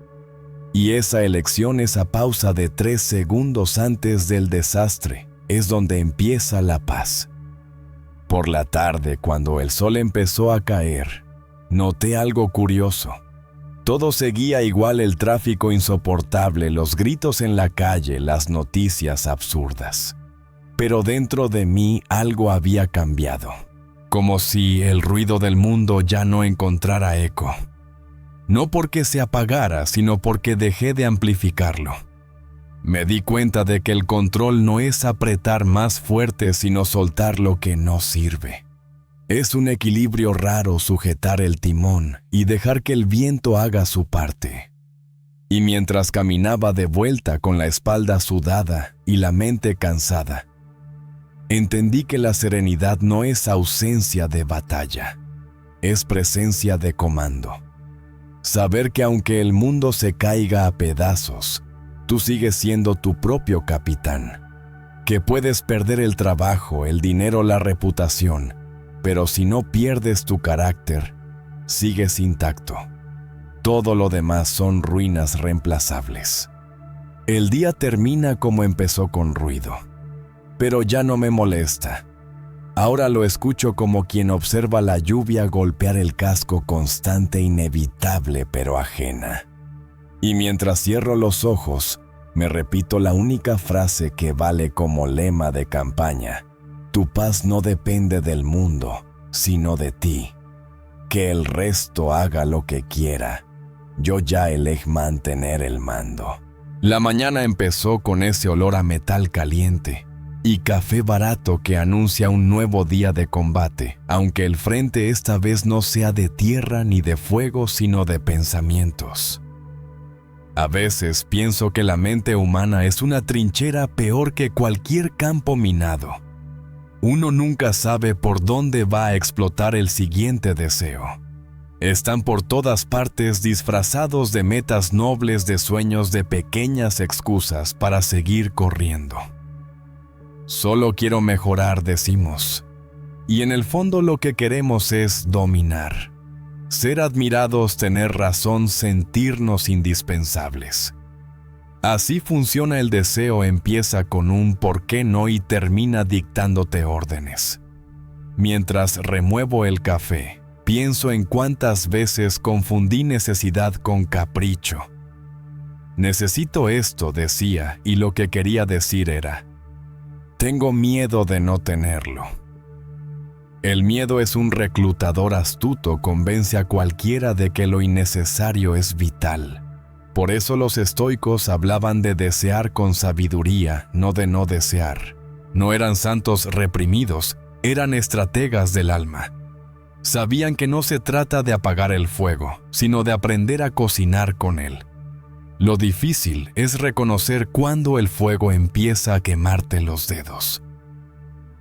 Y esa elección, esa pausa de 3 segundos antes del desastre, es donde empieza la paz. Por la tarde, cuando el sol empezó a caer, noté algo curioso. Todo seguía igual, el tráfico insoportable, los gritos en la calle, las noticias absurdas. Pero dentro de mí algo había cambiado, como si el ruido del mundo ya no encontrara eco. No porque se apagara, sino porque dejé de amplificarlo. Me di cuenta de que el control no es apretar más fuerte, sino soltar lo que no sirve. Es un equilibrio raro sujetar el timón y dejar que el viento haga su parte. Y mientras caminaba de vuelta con la espalda sudada y la mente cansada, entendí que la serenidad no es ausencia de batalla, es presencia de comando. Saber que aunque el mundo se caiga a pedazos, tú sigues siendo tu propio capitán. Que puedes perder el trabajo, el dinero, la reputación, pero si no pierdes tu carácter, sigues intacto. Todo lo demás son ruinas reemplazables. El día termina como empezó, con ruido. Pero ya no me molesta. Ahora lo escucho como quien observa la lluvia golpear el casco, constante, inevitable, pero ajena. Y mientras cierro los ojos, me repito la única frase que vale como lema de campaña: tu paz no depende del mundo, sino de ti. Que el resto haga lo que quiera. Yo ya elegí mantener el mando. La mañana empezó con ese olor a metal caliente y café barato que anuncia un nuevo día de combate, aunque el frente esta vez no sea de tierra ni de fuego, sino de pensamientos. A veces pienso que la mente humana es una trinchera peor que cualquier campo minado. Uno nunca sabe por dónde va a explotar el siguiente deseo. Están por todas partes, disfrazados de metas nobles, de sueños, de pequeñas excusas para seguir corriendo. Solo quiero mejorar, decimos. Y en el fondo lo que queremos es dominar. Ser admirados, tener razón, sentirnos indispensables. Así funciona el deseo, empieza con un ¿por qué no? Y termina dictándote órdenes. Mientras remuevo el café, pienso en cuántas veces confundí necesidad con capricho. Necesito esto, decía, y lo que quería decir era: tengo miedo de no tenerlo. El miedo es un reclutador astuto, convence a cualquiera de que lo innecesario es vital. Por eso los estoicos hablaban de desear con sabiduría, no de no desear. No eran santos reprimidos, eran estrategas del alma. Sabían que no se trata de apagar el fuego, sino de aprender a cocinar con él. Lo difícil es reconocer cuándo el fuego empieza a quemarte los dedos.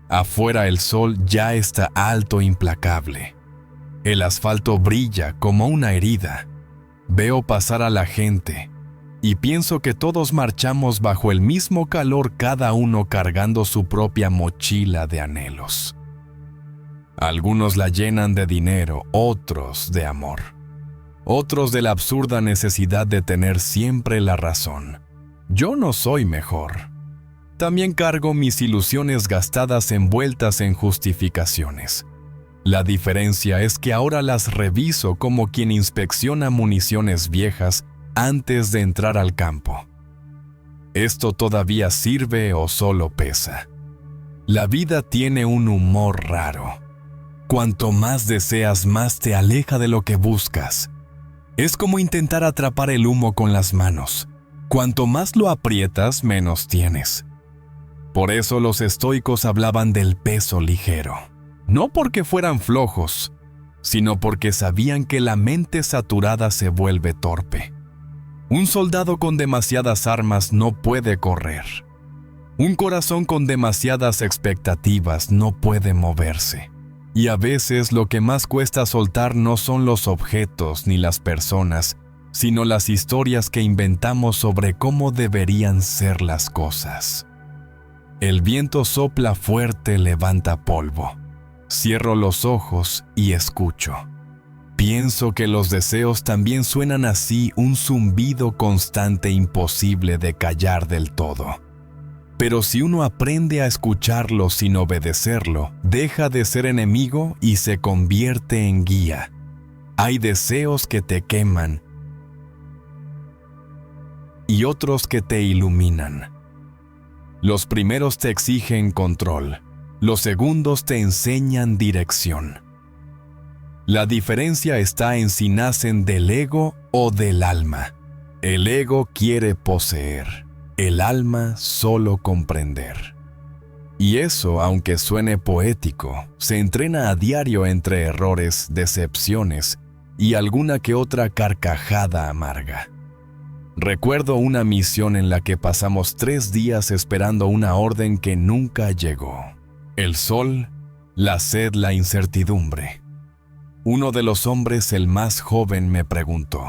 Afuera el sol ya está alto, implacable. El asfalto brilla como una herida. Veo pasar a la gente y pienso que todos marchamos bajo el mismo calor, cada uno cargando su propia mochila de anhelos. Algunos la llenan de dinero, otros de amor. Otros de la absurda necesidad de tener siempre la razón. Yo no soy mejor. También cargo mis ilusiones gastadas envueltas en justificaciones. La diferencia es que ahora las reviso como quien inspecciona municiones viejas antes de entrar al campo. ¿Esto todavía sirve o solo pesa? La vida tiene un humor raro. Cuanto más deseas, más te aleja de lo que buscas. Es como intentar atrapar el humo con las manos. Cuanto más lo aprietas, menos tienes. Por eso los estoicos hablaban del peso ligero. No porque fueran flojos, sino porque sabían que la mente saturada se vuelve torpe. Un soldado con demasiadas armas no puede correr. Un corazón con demasiadas expectativas no puede moverse. Y a veces lo que más cuesta soltar no son los objetos ni las personas, sino las historias que inventamos sobre cómo deberían ser las cosas. El viento sopla fuerte, levanta polvo. Cierro los ojos y escucho. Pienso que los deseos también suenan así, un zumbido constante imposible de callar del todo. Pero si uno aprende a escucharlo sin obedecerlo, deja de ser enemigo y se convierte en guía. Hay deseos que te queman y otros que te iluminan. Los primeros te exigen control, los segundos te enseñan dirección. La diferencia está en si nacen del ego o del alma. El ego quiere poseer. El alma solo comprender. Y eso, aunque suene poético, se entrena a diario entre errores, decepciones y alguna que otra carcajada amarga. Recuerdo una misión en la que pasamos 3 días esperando una orden que nunca llegó. El sol, la sed, la incertidumbre. Uno de los hombres, el más joven, me preguntó: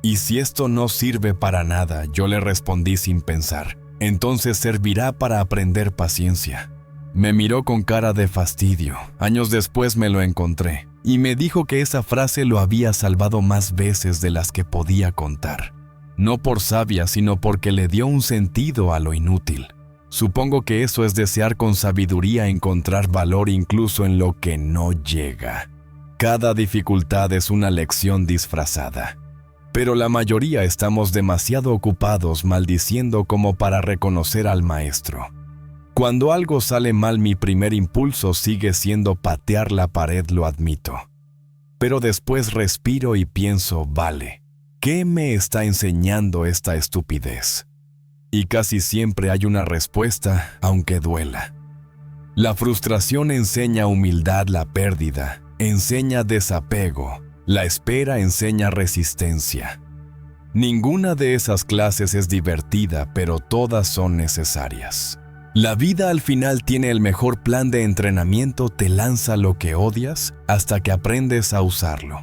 «¿Y si esto no sirve para nada?». Yo le respondí sin pensar: «Entonces servirá para aprender paciencia». Me miró con cara de fastidio. Años después me lo encontré y me dijo que esa frase lo había salvado más veces de las que podía contar. No por sabia, sino porque le dio un sentido a lo inútil. Supongo que eso es desear con sabiduría encontrar valor incluso en lo que no llega. Cada dificultad es una lección disfrazada. Pero la mayoría estamos demasiado ocupados maldiciendo como para reconocer al maestro. Cuando algo sale mal, mi primer impulso sigue siendo patear la pared, lo admito. Pero después respiro y pienso: vale, ¿qué me está enseñando esta estupidez? Y casi siempre hay una respuesta, aunque duela. La frustración enseña humildad, la pérdida enseña desapego. La espera enseña resistencia. Ninguna de esas clases es divertida, pero todas son necesarias. La vida al final tiene el mejor plan de entrenamiento, te lanza lo que odias hasta que aprendes a usarlo.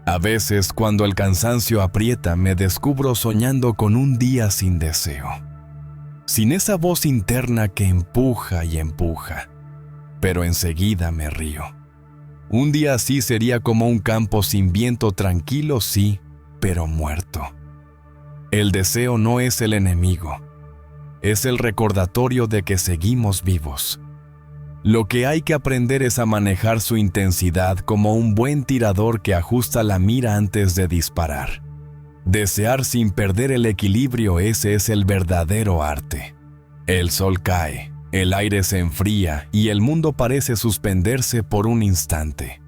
A veces, cuando el cansancio aprieta, me descubro soñando con un día sin deseo. Sin esa voz interna que empuja y empuja. Pero enseguida me río. Un día así sería como un campo sin viento, tranquilo, sí, pero muerto. El deseo no es el enemigo, es el recordatorio de que seguimos vivos. Lo que hay que aprender es a manejar su intensidad como un buen tirador que ajusta la mira antes de disparar. Desear sin perder el equilibrio, ese es el verdadero arte. El sol cae. El aire se enfría y el mundo parece suspenderse por un instante.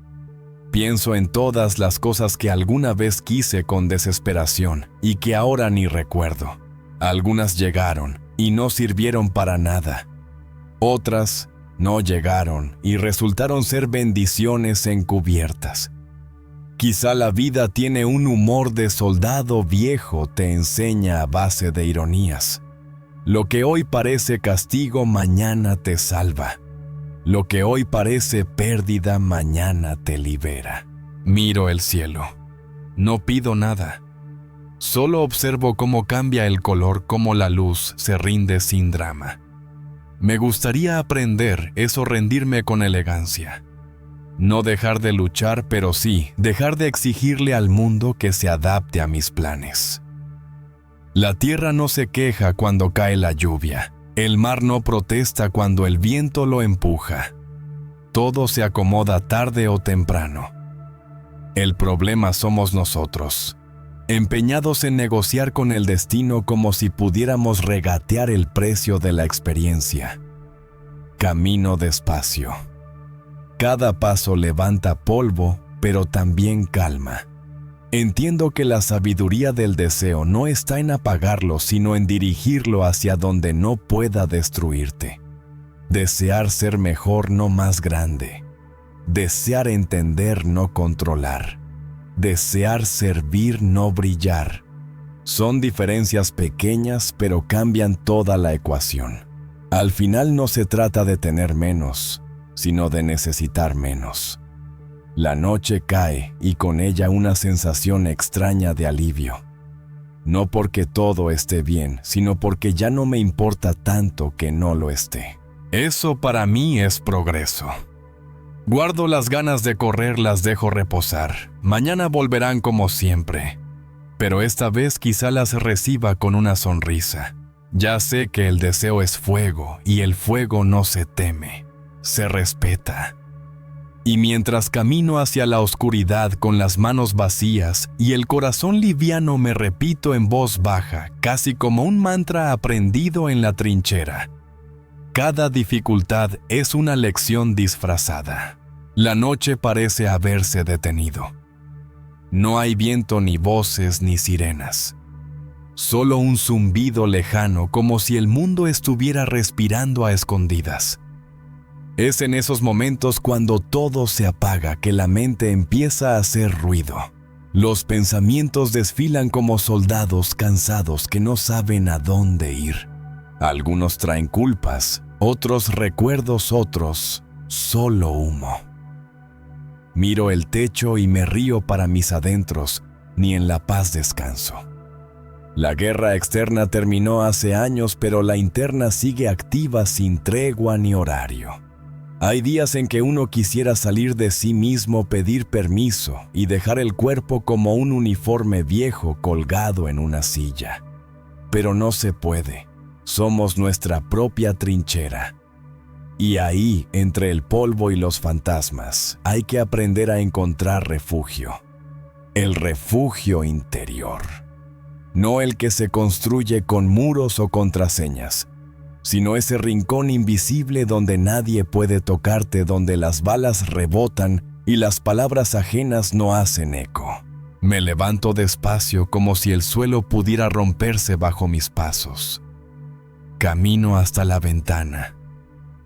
Pienso en todas las cosas que alguna vez quise con desesperación y que ahora ni recuerdo. Algunas llegaron y no sirvieron para nada. Otras no llegaron y resultaron ser bendiciones encubiertas. Quizá la vida tiene un humor de soldado viejo, te enseña a base de ironías. Lo que hoy parece castigo, mañana te salva. Lo que hoy parece pérdida, mañana te libera. Miro el cielo. No pido nada. Solo observo cómo cambia el color, cómo la luz se rinde sin drama. Me gustaría aprender eso, rendirme con elegancia. No dejar de luchar, pero sí dejar de exigirle al mundo que se adapte a mis planes. La tierra no se queja cuando cae la lluvia. El mar no protesta cuando el viento lo empuja. Todo se acomoda tarde o temprano. El problema somos nosotros, empeñados en negociar con el destino como si pudiéramos regatear el precio de la experiencia. Camino despacio. Cada paso levanta polvo, pero también calma. Entiendo que la sabiduría del deseo no está en apagarlo, sino en dirigirlo hacia donde no pueda destruirte. Desear ser mejor, no más grande. Desear entender, no controlar. Desear servir, no brillar. Son diferencias pequeñas, pero cambian toda la ecuación. Al final no se trata de tener menos, sino de necesitar menos. La noche cae y con ella una sensación extraña de alivio. No porque todo esté bien, sino porque ya no me importa tanto que no lo esté. Eso para mí es progreso. Guardo las ganas de correr, las dejo reposar. Mañana volverán como siempre. Pero esta vez quizá las reciba con una sonrisa. Ya sé que el deseo es fuego y el fuego no se teme, se respeta. Y mientras camino hacia la oscuridad con las manos vacías y el corazón liviano, me repito en voz baja, casi como un mantra aprendido en la trinchera: cada dificultad es una lección disfrazada. La noche parece haberse detenido. No hay viento, ni voces, ni sirenas. Solo un zumbido lejano, como si el mundo estuviera respirando a escondidas. Es en esos momentos cuando todo se apaga que la mente empieza a hacer ruido. Los pensamientos desfilan como soldados cansados que no saben a dónde ir. Algunos traen culpas, otros recuerdos, otros solo humo. Miro el techo y me río para mis adentros, ni en la paz descanso. La guerra externa terminó hace años, pero la interna sigue activa sin tregua ni horario. Hay días en que uno quisiera salir de sí mismo, pedir permiso y dejar el cuerpo como un uniforme viejo colgado en una silla. Pero no se puede. Somos nuestra propia trinchera. Y ahí, entre el polvo y los fantasmas, hay que aprender a encontrar refugio. El refugio interior. No el que se construye con muros o contraseñas, sino ese rincón invisible donde nadie puede tocarte, donde las balas rebotan y las palabras ajenas no hacen eco. Me levanto despacio como si el suelo pudiera romperse bajo mis pasos. Camino hasta la ventana.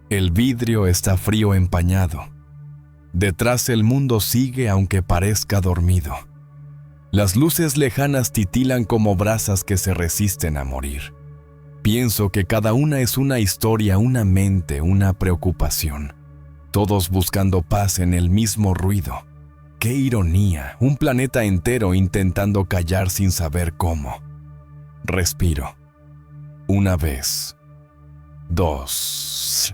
El vidrio está frío, empañado. Detrás el mundo sigue aunque parezca dormido. Las luces lejanas titilan como brasas que se resisten a morir. Pienso que cada una es una historia, una mente, una preocupación. Todos buscando paz en el mismo ruido. ¡Qué ironía! Un planeta entero intentando callar sin saber cómo. Respiro. Una vez. Dos.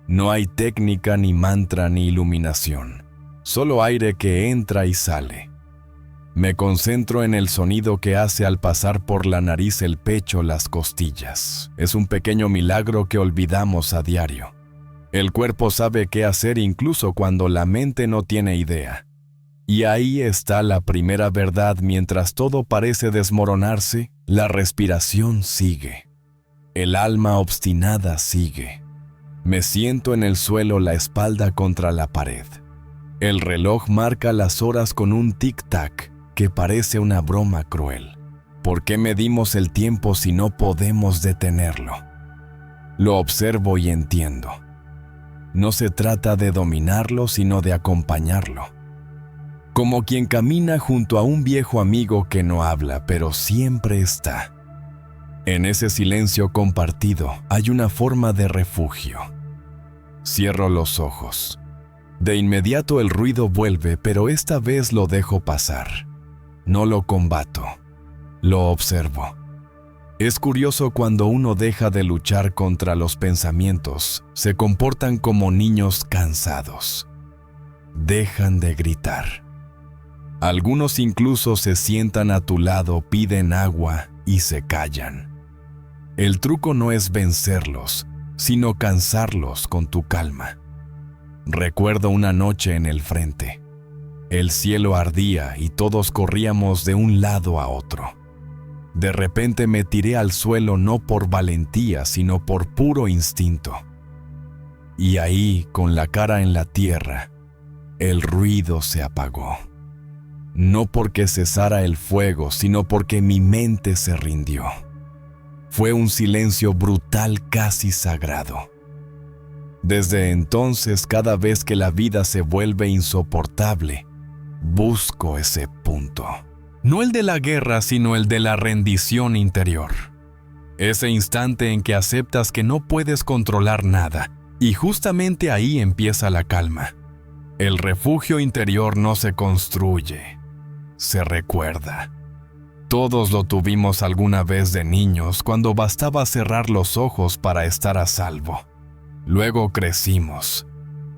No hay técnica, ni mantra, ni iluminación. Solo aire que entra y sale. Me concentro en el sonido que hace al pasar por la nariz, el pecho, las costillas. Es un pequeño milagro que olvidamos a diario. El cuerpo sabe qué hacer incluso cuando la mente no tiene idea. Y ahí está la primera verdad: mientras todo parece desmoronarse, la respiración sigue. El alma obstinada sigue. Me siento en el suelo, la espalda contra la pared. El reloj marca las horas con un tic-tac que parece una broma cruel. ¿Por qué medimos el tiempo si no podemos detenerlo? Lo observo y entiendo. No se trata de dominarlo, sino de acompañarlo. Como quien camina junto a un viejo amigo que no habla, pero siempre está. En ese silencio compartido hay una forma de refugio. Cierro los ojos. De inmediato el ruido vuelve, pero esta vez lo dejo pasar. No lo combato, lo observo. Es curioso cuando uno deja de luchar contra los pensamientos, se comportan como niños cansados. Dejan de gritar. Algunos incluso se sientan a tu lado, piden agua y se callan. El truco no es vencerlos, sino cansarlos con tu calma. Recuerdo una noche en el frente. El cielo ardía y todos corríamos de un lado a otro. De repente me tiré al suelo, no por valentía, sino por puro instinto. Y ahí, con la cara en la tierra, el ruido se apagó. No porque cesara el fuego, sino porque mi mente se rindió. Fue un silencio brutal, casi sagrado. Desde entonces, cada vez que la vida se vuelve insoportable, busco ese punto. No el de la guerra, sino el de la rendición interior. Ese instante en que aceptas que no puedes controlar nada, Y justamente ahí empieza la calma. El refugio interior no se construye, se recuerda. Todos lo tuvimos alguna vez de niños cuando bastaba cerrar los ojos para estar a salvo. Luego crecimos,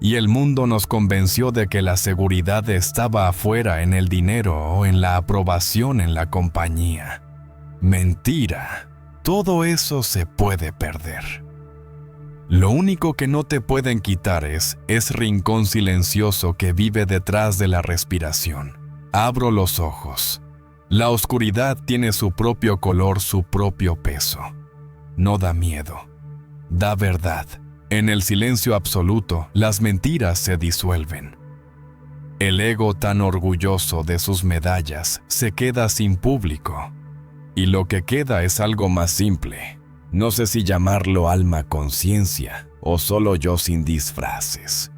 y el mundo nos convenció de que la seguridad estaba afuera en el dinero o en la aprobación en la compañía. Mentira, todo eso se puede perder. Lo único que no te pueden quitar es rincón silencioso que vive detrás de la respiración. Abro los ojos. La oscuridad tiene su propio color, su propio peso. No da miedo, da verdad. En el silencio absoluto, las mentiras se disuelven. El ego tan orgulloso de sus medallas se queda sin público. Y lo que queda es algo más simple. No sé si llamarlo alma conciencia o solo yo sin disfraces.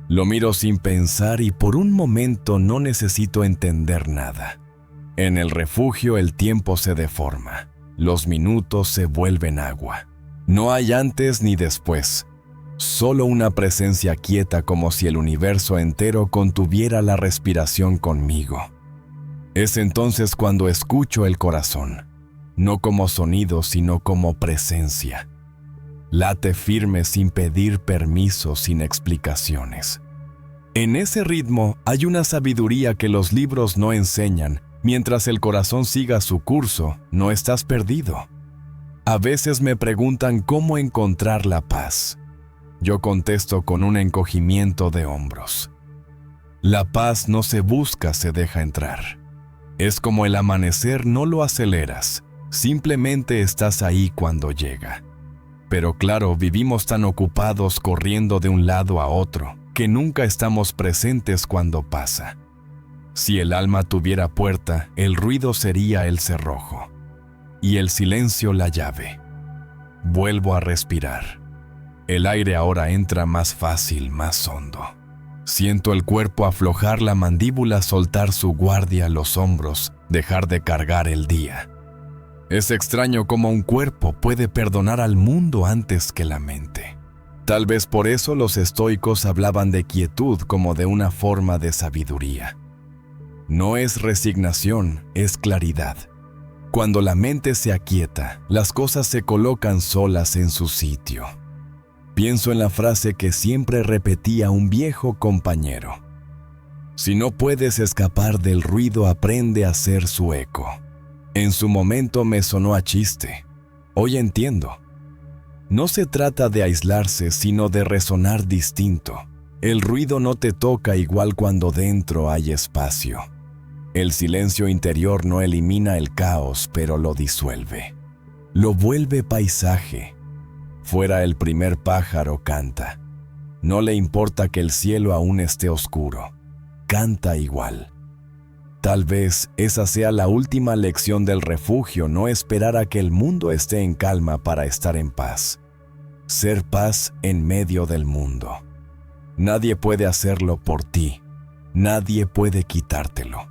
Lo miro sin pensar y por un momento no necesito entender nada. En el refugio el tiempo se deforma, los minutos se vuelven agua. No hay antes ni después, solo una presencia quieta como si el universo entero contuviera la respiración conmigo. Es entonces cuando escucho el corazón. No como sonido, sino como presencia. Late firme sin pedir permiso, sin explicaciones. En ese ritmo hay una sabiduría que los libros no enseñan. Mientras el corazón siga su curso, no estás perdido. A veces me preguntan cómo encontrar la paz. Yo contesto con un encogimiento de hombros. La paz no se busca, se deja entrar. Es como el amanecer, no lo aceleras. Simplemente estás ahí cuando llega. Pero claro, vivimos tan ocupados corriendo de un lado a otro que nunca estamos presentes cuando pasa. Si el alma tuviera puerta, el ruido sería el cerrojo y el silencio la llave. Vuelvo a respirar. El aire ahora entra más fácil, más hondo. Siento el cuerpo aflojar la mandíbula, soltar su guardia, los hombros, dejar de cargar el día. Es extraño cómo un cuerpo puede perdonar al mundo antes que la mente. Tal vez por eso los estoicos hablaban de quietud como de una forma de sabiduría. No es resignación, es claridad. Cuando la mente se aquieta, las cosas se colocan solas en su sitio. Pienso en la frase que siempre repetía un viejo compañero. Si no puedes escapar del ruido, aprende a ser su eco. En su momento me sonó a chiste. Hoy entiendo. No se trata de aislarse, sino de resonar distinto. El ruido no te toca igual cuando dentro hay espacio. El silencio interior no elimina el caos, pero lo disuelve. Lo vuelve paisaje. Fuera el primer pájaro canta. No le importa que el cielo aún esté oscuro. Canta igual. Tal vez esa sea la última lección del refugio, no esperar a que el mundo esté en calma para estar en paz. Ser paz en medio del mundo. Nadie puede hacerlo por ti. Nadie puede quitártelo.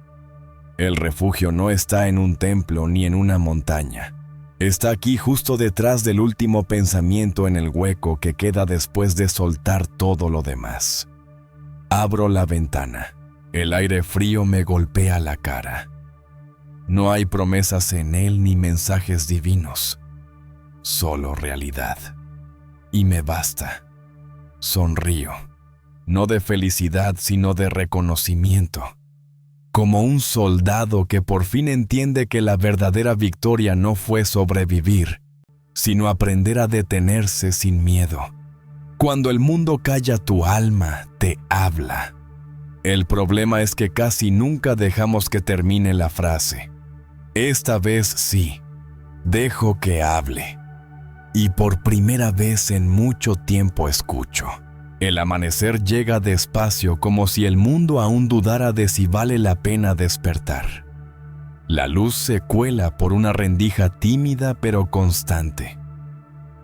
El refugio no está en un templo ni en una montaña. Está aquí justo detrás del último pensamiento en el hueco que queda después de soltar todo lo demás. Abro la ventana. El aire frío me golpea la cara. No hay promesas en él ni mensajes divinos, solo realidad. Y me basta. Sonrío, no de felicidad sino de reconocimiento. Como un soldado que por fin entiende que la verdadera victoria no fue sobrevivir, sino aprender a detenerse sin miedo. Cuando el mundo calla, tu alma te habla. El problema es que casi nunca dejamos que termine la frase. Esta vez sí, dejo que hable. Y por primera vez en mucho tiempo escucho. El amanecer llega despacio como si el mundo aún dudara de si vale la pena despertar. La luz se cuela por una rendija tímida pero constante.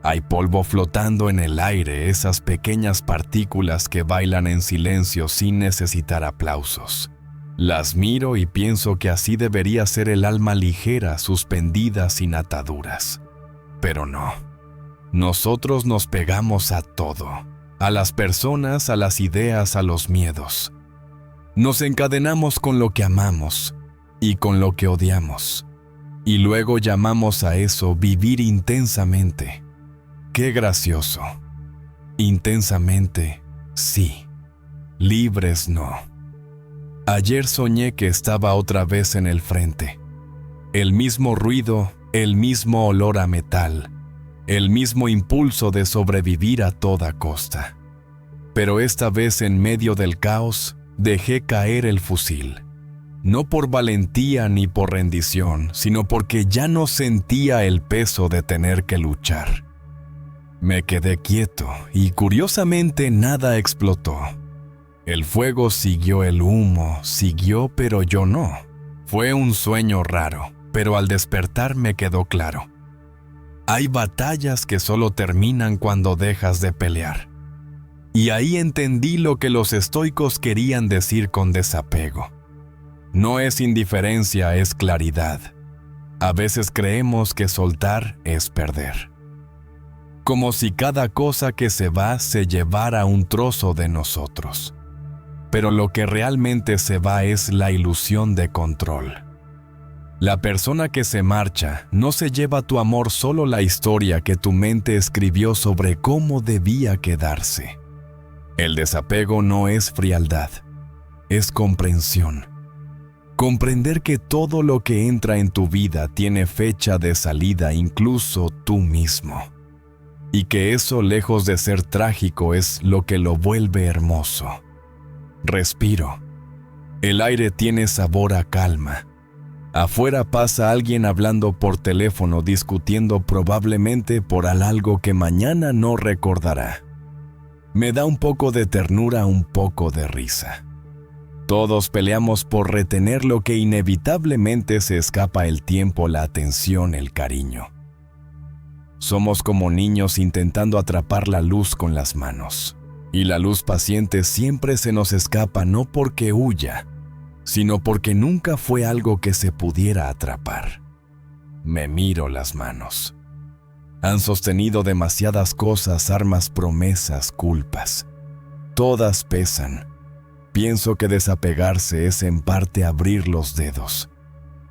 Hay polvo flotando en el aire, esas pequeñas partículas que bailan en silencio sin necesitar aplausos. Las miro y pienso que así debería ser el alma ligera, suspendida sin ataduras. Pero no. Nosotros nos pegamos a todo. a las personas, a las ideas, a los miedos. Nos encadenamos con lo que amamos y con lo que odiamos. Y luego llamamos a eso vivir intensamente. ¡Qué gracioso! Intensamente, sí. Libres, no. Ayer soñé que estaba otra vez en el frente. El mismo ruido, el mismo olor a metal, el mismo impulso de sobrevivir a toda costa. Pero esta vez en medio del caos, dejé caer el fusil. No por valentía ni por rendición, sino porque ya no sentía el peso de tener que luchar. Me quedé quieto y curiosamente nada explotó. El fuego siguió, el humo siguió, pero yo no. Fue un sueño raro, pero al despertar me quedó claro. Hay batallas que solo terminan cuando dejas de pelear. Y ahí entendí lo que los estoicos querían decir con desapego. No es indiferencia, es claridad. A veces creemos que soltar es perder. Como si cada cosa que se va se llevara un trozo de nosotros. Pero lo que realmente se va es la ilusión de control. La persona que se marcha no se lleva tu amor, solo la historia que tu mente escribió sobre cómo debía quedarse. El desapego no es frialdad, es comprensión. Comprender que todo lo que entra en tu vida tiene fecha de salida, incluso tú mismo. Y que eso, lejos de ser trágico, es lo que lo vuelve hermoso. Respiro. El aire tiene sabor a calma. Afuera pasa alguien hablando por teléfono, discutiendo probablemente por algo que mañana no recordará. Me da un poco de ternura, un poco de risa. Todos peleamos por retener lo que inevitablemente se escapa: el tiempo, la atención, el cariño. Somos como niños intentando atrapar la luz con las manos. Y la luz paciente siempre se nos escapa, no porque huya, sino porque nunca fue algo que se pudiera atrapar. Me miro las manos. Han sostenido demasiadas cosas, armas, promesas, culpas. Todas pesan. Pienso que desapegarse es en parte abrir los dedos.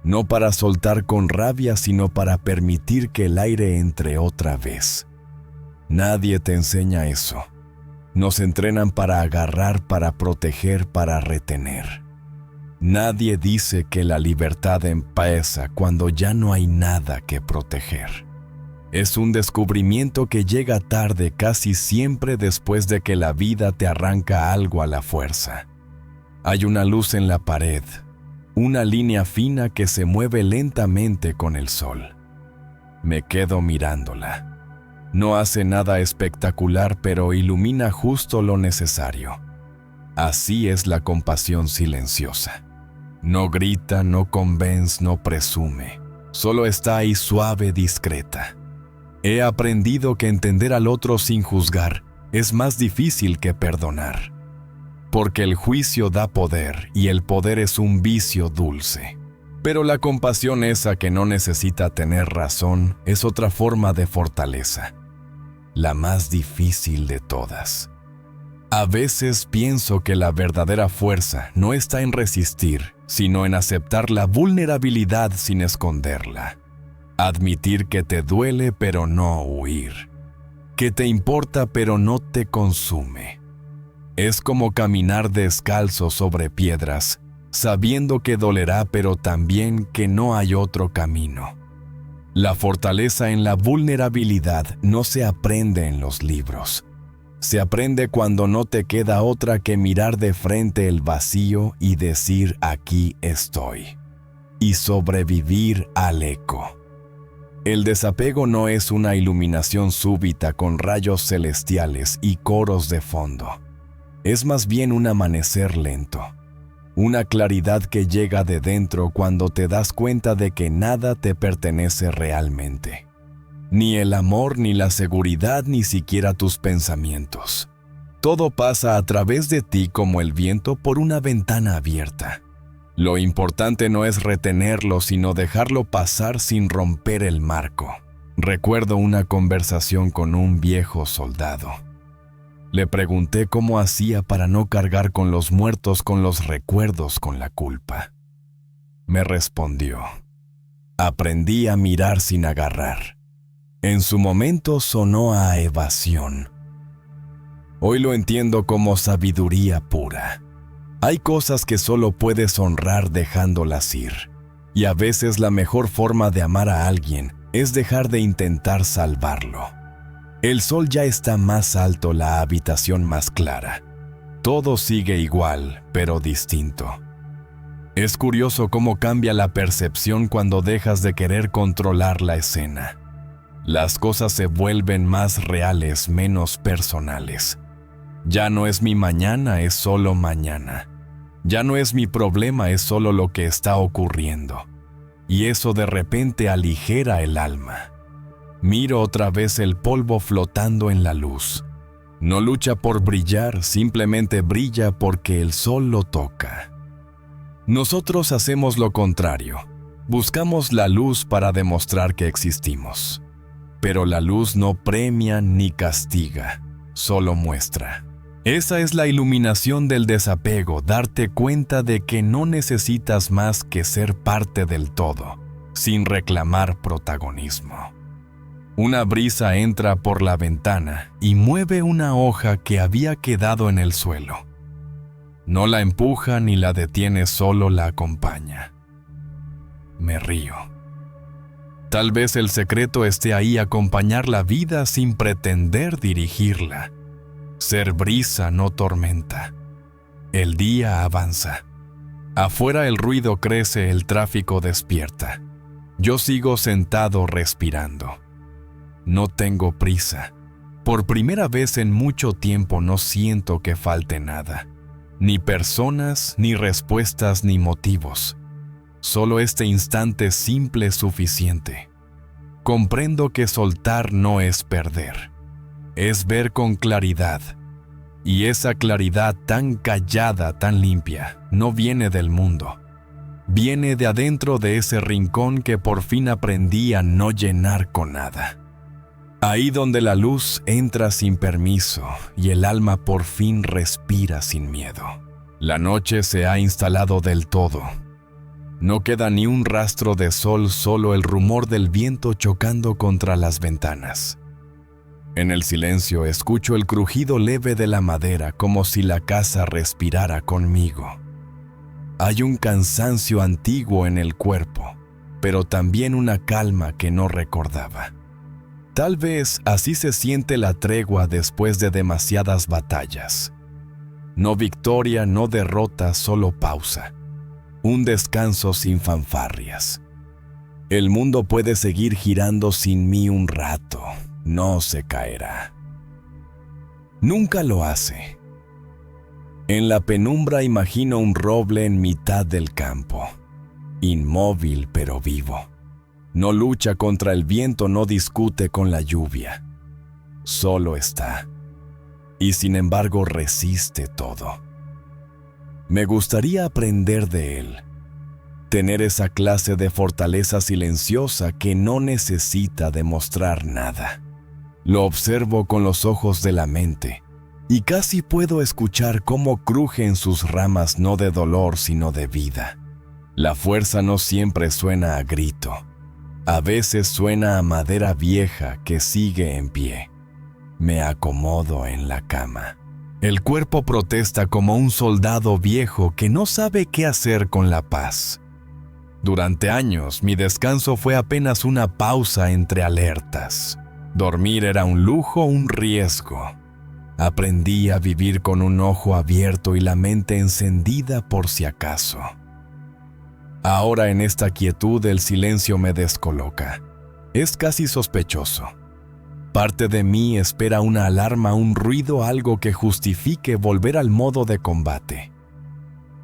No para soltar con rabia, sino para permitir que el aire entre otra vez. Nadie te enseña eso. Nos entrenan para agarrar, para proteger, para retener. Nadie dice que la libertad empieza cuando ya no hay nada que proteger. Es un descubrimiento que llega tarde, casi siempre después de que la vida te arranca algo a la fuerza. Hay una luz en la pared, una línea fina que se mueve lentamente con el sol. Me quedo mirándola. No hace nada espectacular, pero ilumina justo lo necesario. Así es la compasión silenciosa. No grita, no convence, no presume. Solo está ahí suave, discreta. He aprendido que entender al otro sin juzgar es más difícil que perdonar. Porque el juicio da poder y el poder es un vicio dulce. Pero la compasión, esa que no necesita tener razón, es otra forma de fortaleza. La más difícil de todas. A veces pienso que la verdadera fuerza no está en resistir, sino en aceptar la vulnerabilidad sin esconderla. Admitir que te duele pero no huir. Que te importa pero no te consume. Es como caminar descalzo sobre piedras, sabiendo que dolerá pero también que no hay otro camino. La fortaleza en la vulnerabilidad no se aprende en los libros. Se aprende cuando no te queda otra que mirar de frente el vacío y decir: aquí estoy. Y sobrevivir al eco. El desapego no es una iluminación súbita con rayos celestiales y coros de fondo. Es más bien un amanecer lento. Una claridad que llega de dentro cuando te das cuenta de que nada te pertenece realmente. Ni el amor, ni la seguridad, ni siquiera tus pensamientos. Todo pasa a través de ti como el viento por una ventana abierta. Lo importante no es retenerlo, sino dejarlo pasar sin romper el marco. Recuerdo una conversación con un viejo soldado. Le pregunté cómo hacía para no cargar con los muertos, con los recuerdos, con la culpa. Me respondió: aprendí a mirar sin agarrar. En su momento sonó a evasión. Hoy lo entiendo como sabiduría pura. Hay cosas que solo puedes honrar dejándolas ir. Y a veces la mejor forma de amar a alguien es dejar de intentar salvarlo. El sol ya está más alto, la habitación más clara. Todo sigue igual, pero distinto. Es curioso cómo cambia la percepción cuando dejas de querer controlar la escena. Las cosas se vuelven más reales, menos personales. Ya no es mi mañana, es solo mañana. Ya no es mi problema, es solo lo que está ocurriendo. Y eso de repente aligera el alma. Miro otra vez el polvo flotando en la luz. No lucha por brillar, simplemente brilla porque el sol lo toca. Nosotros hacemos lo contrario. Buscamos la luz para demostrar que existimos. Pero la luz no premia ni castiga, solo muestra. Esa es la iluminación del desapego, darte cuenta de que no necesitas más que ser parte del todo, sin reclamar protagonismo. Una brisa entra por la ventana y mueve una hoja que había quedado en el suelo. No la empuja ni la detiene, solo la acompaña. Me río. Tal vez el secreto esté ahí: acompañar la vida sin pretender dirigirla. Ser brisa, no tormenta. El día avanza. Afuera el ruido crece, el tráfico despierta. Yo sigo sentado respirando. No tengo prisa. Por primera vez en mucho tiempo no siento que falte nada. Ni personas, ni respuestas, ni motivos. Solo este instante simple es suficiente. Comprendo que soltar no es perder. Es ver con claridad. Y esa claridad tan callada, tan limpia, no viene del mundo. Viene de adentro de ese rincón que por fin aprendí a no llenar con nada. Ahí donde la luz entra sin permiso y el alma por fin respira sin miedo. La noche se ha instalado del todo. No queda ni un rastro de sol, solo el rumor del viento chocando contra las ventanas. En el silencio escucho el crujido leve de la madera, como si la casa respirara conmigo. Hay un cansancio antiguo en el cuerpo, pero también una calma que no recordaba. Tal vez así se siente la tregua después de demasiadas batallas. No victoria, no derrota, solo pausa. Un descanso sin fanfarrias. El mundo puede seguir girando sin mí un rato. No se caerá. Nunca lo hace. En la penumbra imagino un roble en mitad del campo, inmóvil pero vivo. No lucha contra el viento, no discute con la lluvia. Solo está. Y sin embargo resiste todo. Me gustaría aprender de él. Tener esa clase de fortaleza silenciosa que no necesita demostrar nada. Lo observo con los ojos de la mente y casi puedo escuchar cómo cruje en sus ramas, no de dolor sino de vida. La fuerza no siempre suena a grito. A veces suena a madera vieja que sigue en pie. Me acomodo en la cama. El cuerpo protesta como un soldado viejo que no sabe qué hacer con la paz. Durante años, mi descanso fue apenas una pausa entre alertas. Dormir era un lujo, un riesgo. Aprendí a vivir con un ojo abierto y la mente encendida por si acaso. Ahora en esta quietud el silencio me descoloca. Es casi sospechoso. Parte de mí espera una alarma, un ruido, algo que justifique volver al modo de combate.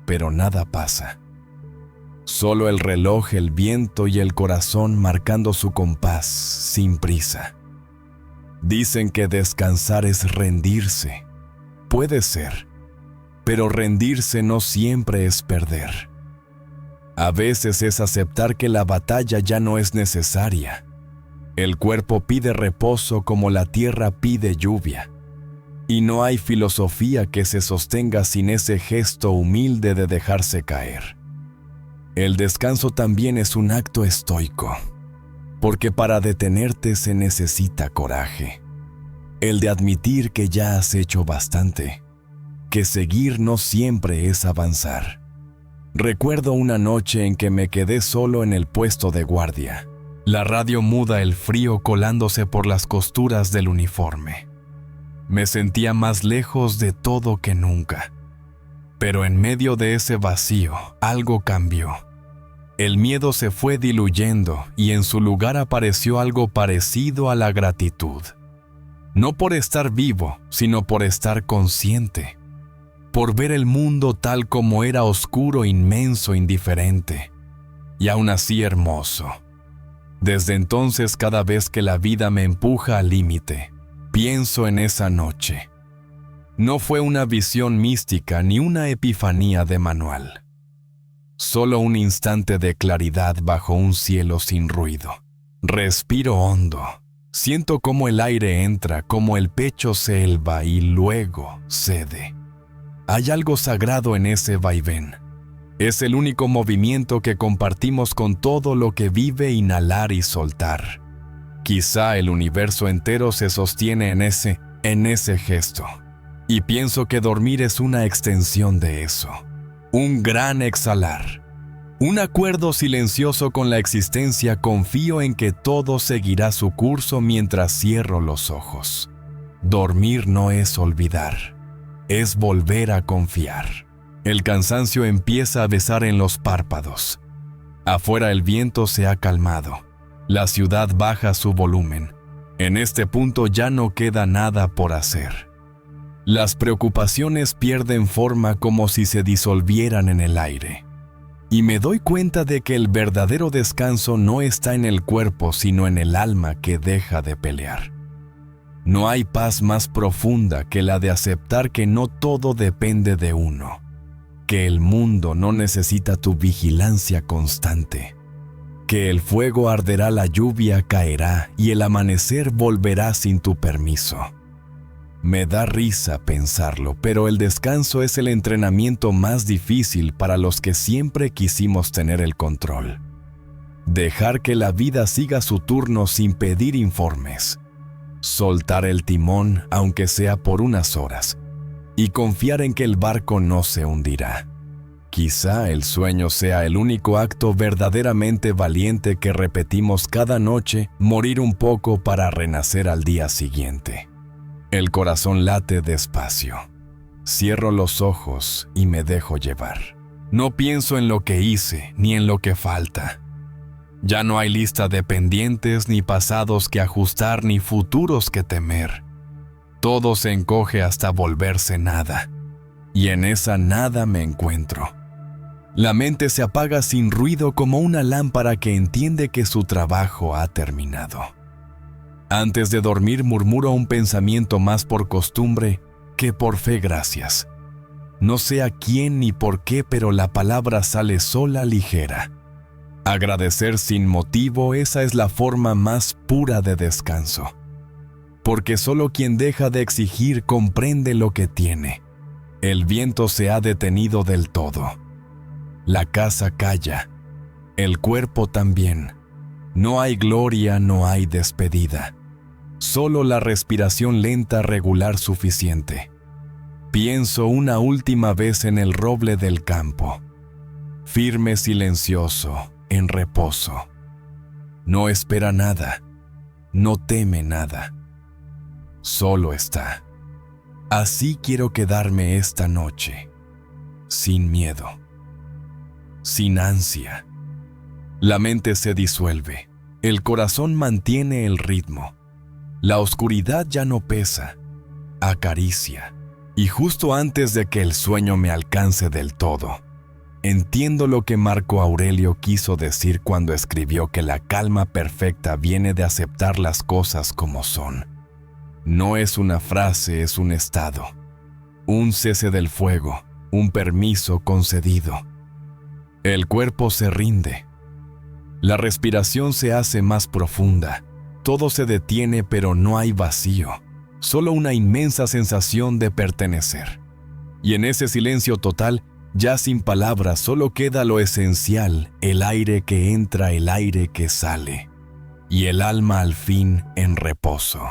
Pero nada pasa. Solo el reloj, el viento y el corazón marcando su compás, sin prisa. Dicen que descansar es rendirse. Puede ser, pero rendirse no siempre es perder. A veces es aceptar que la batalla ya no es necesaria. El cuerpo pide reposo como la tierra pide lluvia. Y no hay filosofía que se sostenga sin ese gesto humilde de dejarse caer. El descanso también es un acto estoico, porque para detenerte se necesita coraje. El de admitir que ya has hecho bastante, que seguir no siempre es avanzar. Recuerdo una noche en que me quedé solo en el puesto de guardia. La radio muda, el frío colándose por las costuras del uniforme. Me sentía más lejos de todo que nunca. Pero en medio de ese vacío, algo cambió. El miedo se fue diluyendo y en su lugar apareció algo parecido a la gratitud. No por estar vivo, sino por estar consciente. Por ver el mundo tal como era, oscuro, inmenso, indiferente. Y aún así hermoso. Desde entonces, cada vez que la vida me empuja al límite, pienso en esa noche. No fue una visión mística ni una epifanía de manual. Solo un instante de claridad bajo un cielo sin ruido. Respiro hondo. Siento cómo el aire entra, cómo el pecho se eleva y luego cede. Hay algo sagrado en ese vaivén. Es el único movimiento que compartimos con todo lo que vive, inhalar y soltar. Quizá el universo entero se sostiene en ese gesto. Y pienso que dormir es una extensión de eso. Un gran exhalar. Un acuerdo silencioso con la existencia. Confío en que todo seguirá su curso mientras cierro los ojos. Dormir no es olvidar. Es volver a confiar. El cansancio empieza a besar en los párpados. Afuera el viento se ha calmado. La ciudad baja su volumen. En este punto ya no queda nada por hacer. Las preocupaciones pierden forma como si se disolvieran en el aire. Y me doy cuenta de que el verdadero descanso no está en el cuerpo, sino en el alma que deja de pelear. No hay paz más profunda que la de aceptar que no todo depende de uno, que el mundo no necesita tu vigilancia constante, que el fuego arderá, la lluvia caerá y el amanecer volverá sin tu permiso. Me da risa pensarlo, pero el descanso es el entrenamiento más difícil para los que siempre quisimos tener el control. Dejar que la vida siga su turno sin pedir informes. Soltar el timón, aunque sea por unas horas, y confiar en que el barco no se hundirá. Quizá el sueño sea el único acto verdaderamente valiente que repetimos cada noche, morir un poco para renacer al día siguiente. El corazón late despacio. Cierro los ojos y me dejo llevar. No pienso en lo que hice ni en lo que falta. Ya no hay lista de pendientes, ni pasados que ajustar, ni futuros que temer. Todo se encoge hasta volverse nada. Y en esa nada me encuentro. La mente se apaga sin ruido como una lámpara que entiende que su trabajo ha terminado. Antes de dormir murmuro un pensamiento más por costumbre que por fe. Gracias. No sé a quién ni por qué, pero la palabra sale sola, ligera. Agradecer sin motivo, esa es la forma más pura de descanso. Porque solo quien deja de exigir comprende lo que tiene. El viento se ha detenido del todo. La casa calla. El cuerpo también. No hay gloria, no hay despedida. Solo la respiración lenta, regular, suficiente. Pienso una última vez en el roble del campo. Firme, silencioso, en reposo. No espera nada. No teme nada. Solo está. Así quiero quedarme esta noche. Sin miedo. Sin ansia. La mente se disuelve. El corazón mantiene el ritmo. La oscuridad ya no pesa, acaricia. Y justo antes de que el sueño me alcance del todo, entiendo lo que Marco Aurelio quiso decir cuando escribió que la calma perfecta viene de aceptar las cosas como son. No es una frase, es un estado. Un cese del fuego, un permiso concedido. El cuerpo se rinde. La respiración se hace más profunda. Todo se detiene, pero no hay vacío. solo una inmensa sensación de pertenecer. Y en ese silencio total, ya sin palabras, solo queda lo esencial, el aire que entra, el aire que sale, y el alma al fin en reposo.